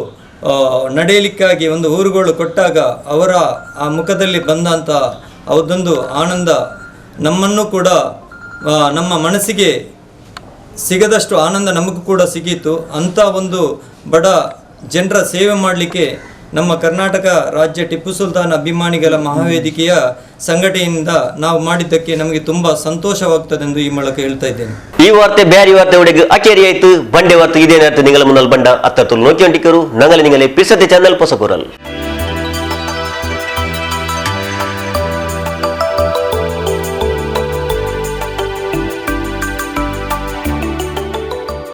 S11: ನಡೆಯಲಿಕ್ಕಾಗಿ ಒಂದು ಊರುಗಳು ಕೊಟ್ಟಾಗ ಅವರ ಆ ಮುಖದಲ್ಲಿ ಬಂದಂಥ ಅದೊಂದು ಆನಂದ ನಮ್ಮನ್ನು ಕೂಡ ನಮ್ಮ ಮನಸ್ಸಿಗೆ ಸಿಗದಷ್ಟು ಆನಂದ ನಮಗೂ ಕೂಡ ಸಿಗೀತು. ಅಂಥ ಒಂದು ಬಡ ಜನರ ಸೇವೆ ಮಾಡಲಿಕ್ಕೆ ನಮ್ಮ ಕರ್ನಾಟಕ ರಾಜ್ಯ ಟಿಪ್ಪು ಸುಲ್ತಾನ್ ಅಭಿಮಾನಿಗಳ ಮಹಾವೇದಿಕೆಯ ಸಂಘಟನೆಯಿಂದ ನಾವು ಮಾಡಿದ್ದಕ್ಕೆ ನಮಗೆ ತುಂಬ ಸಂತೋಷವಾಗ್ತದೆ ಎಂದು ಈ ಮೂಲಕ ಹೇಳ್ತಾ ಇದ್ದೇನೆ.
S1: ಈ ವಾರ್ತೆ ಬ್ಯಾರಿ ವಾರ್ತೆ ಒಡೆಗೆ ಅಕೇರಿ ಆಯ್ತು ಬಂಡೆ ವಾರ್ತೆ ಇದೇನಾಯ್ತು ನಿಂಗಲ ಮುನ್ನಲ್ ಬಂಡ ಅತ್ತ ತುಲ್ ನೋಚಂಟಿಕರು ನಂಗಲೆ ನಿಂಗಲೆ ಪಿಸತೆ ಚಾನಲ್ ಪೊಸಕೂರಲ್.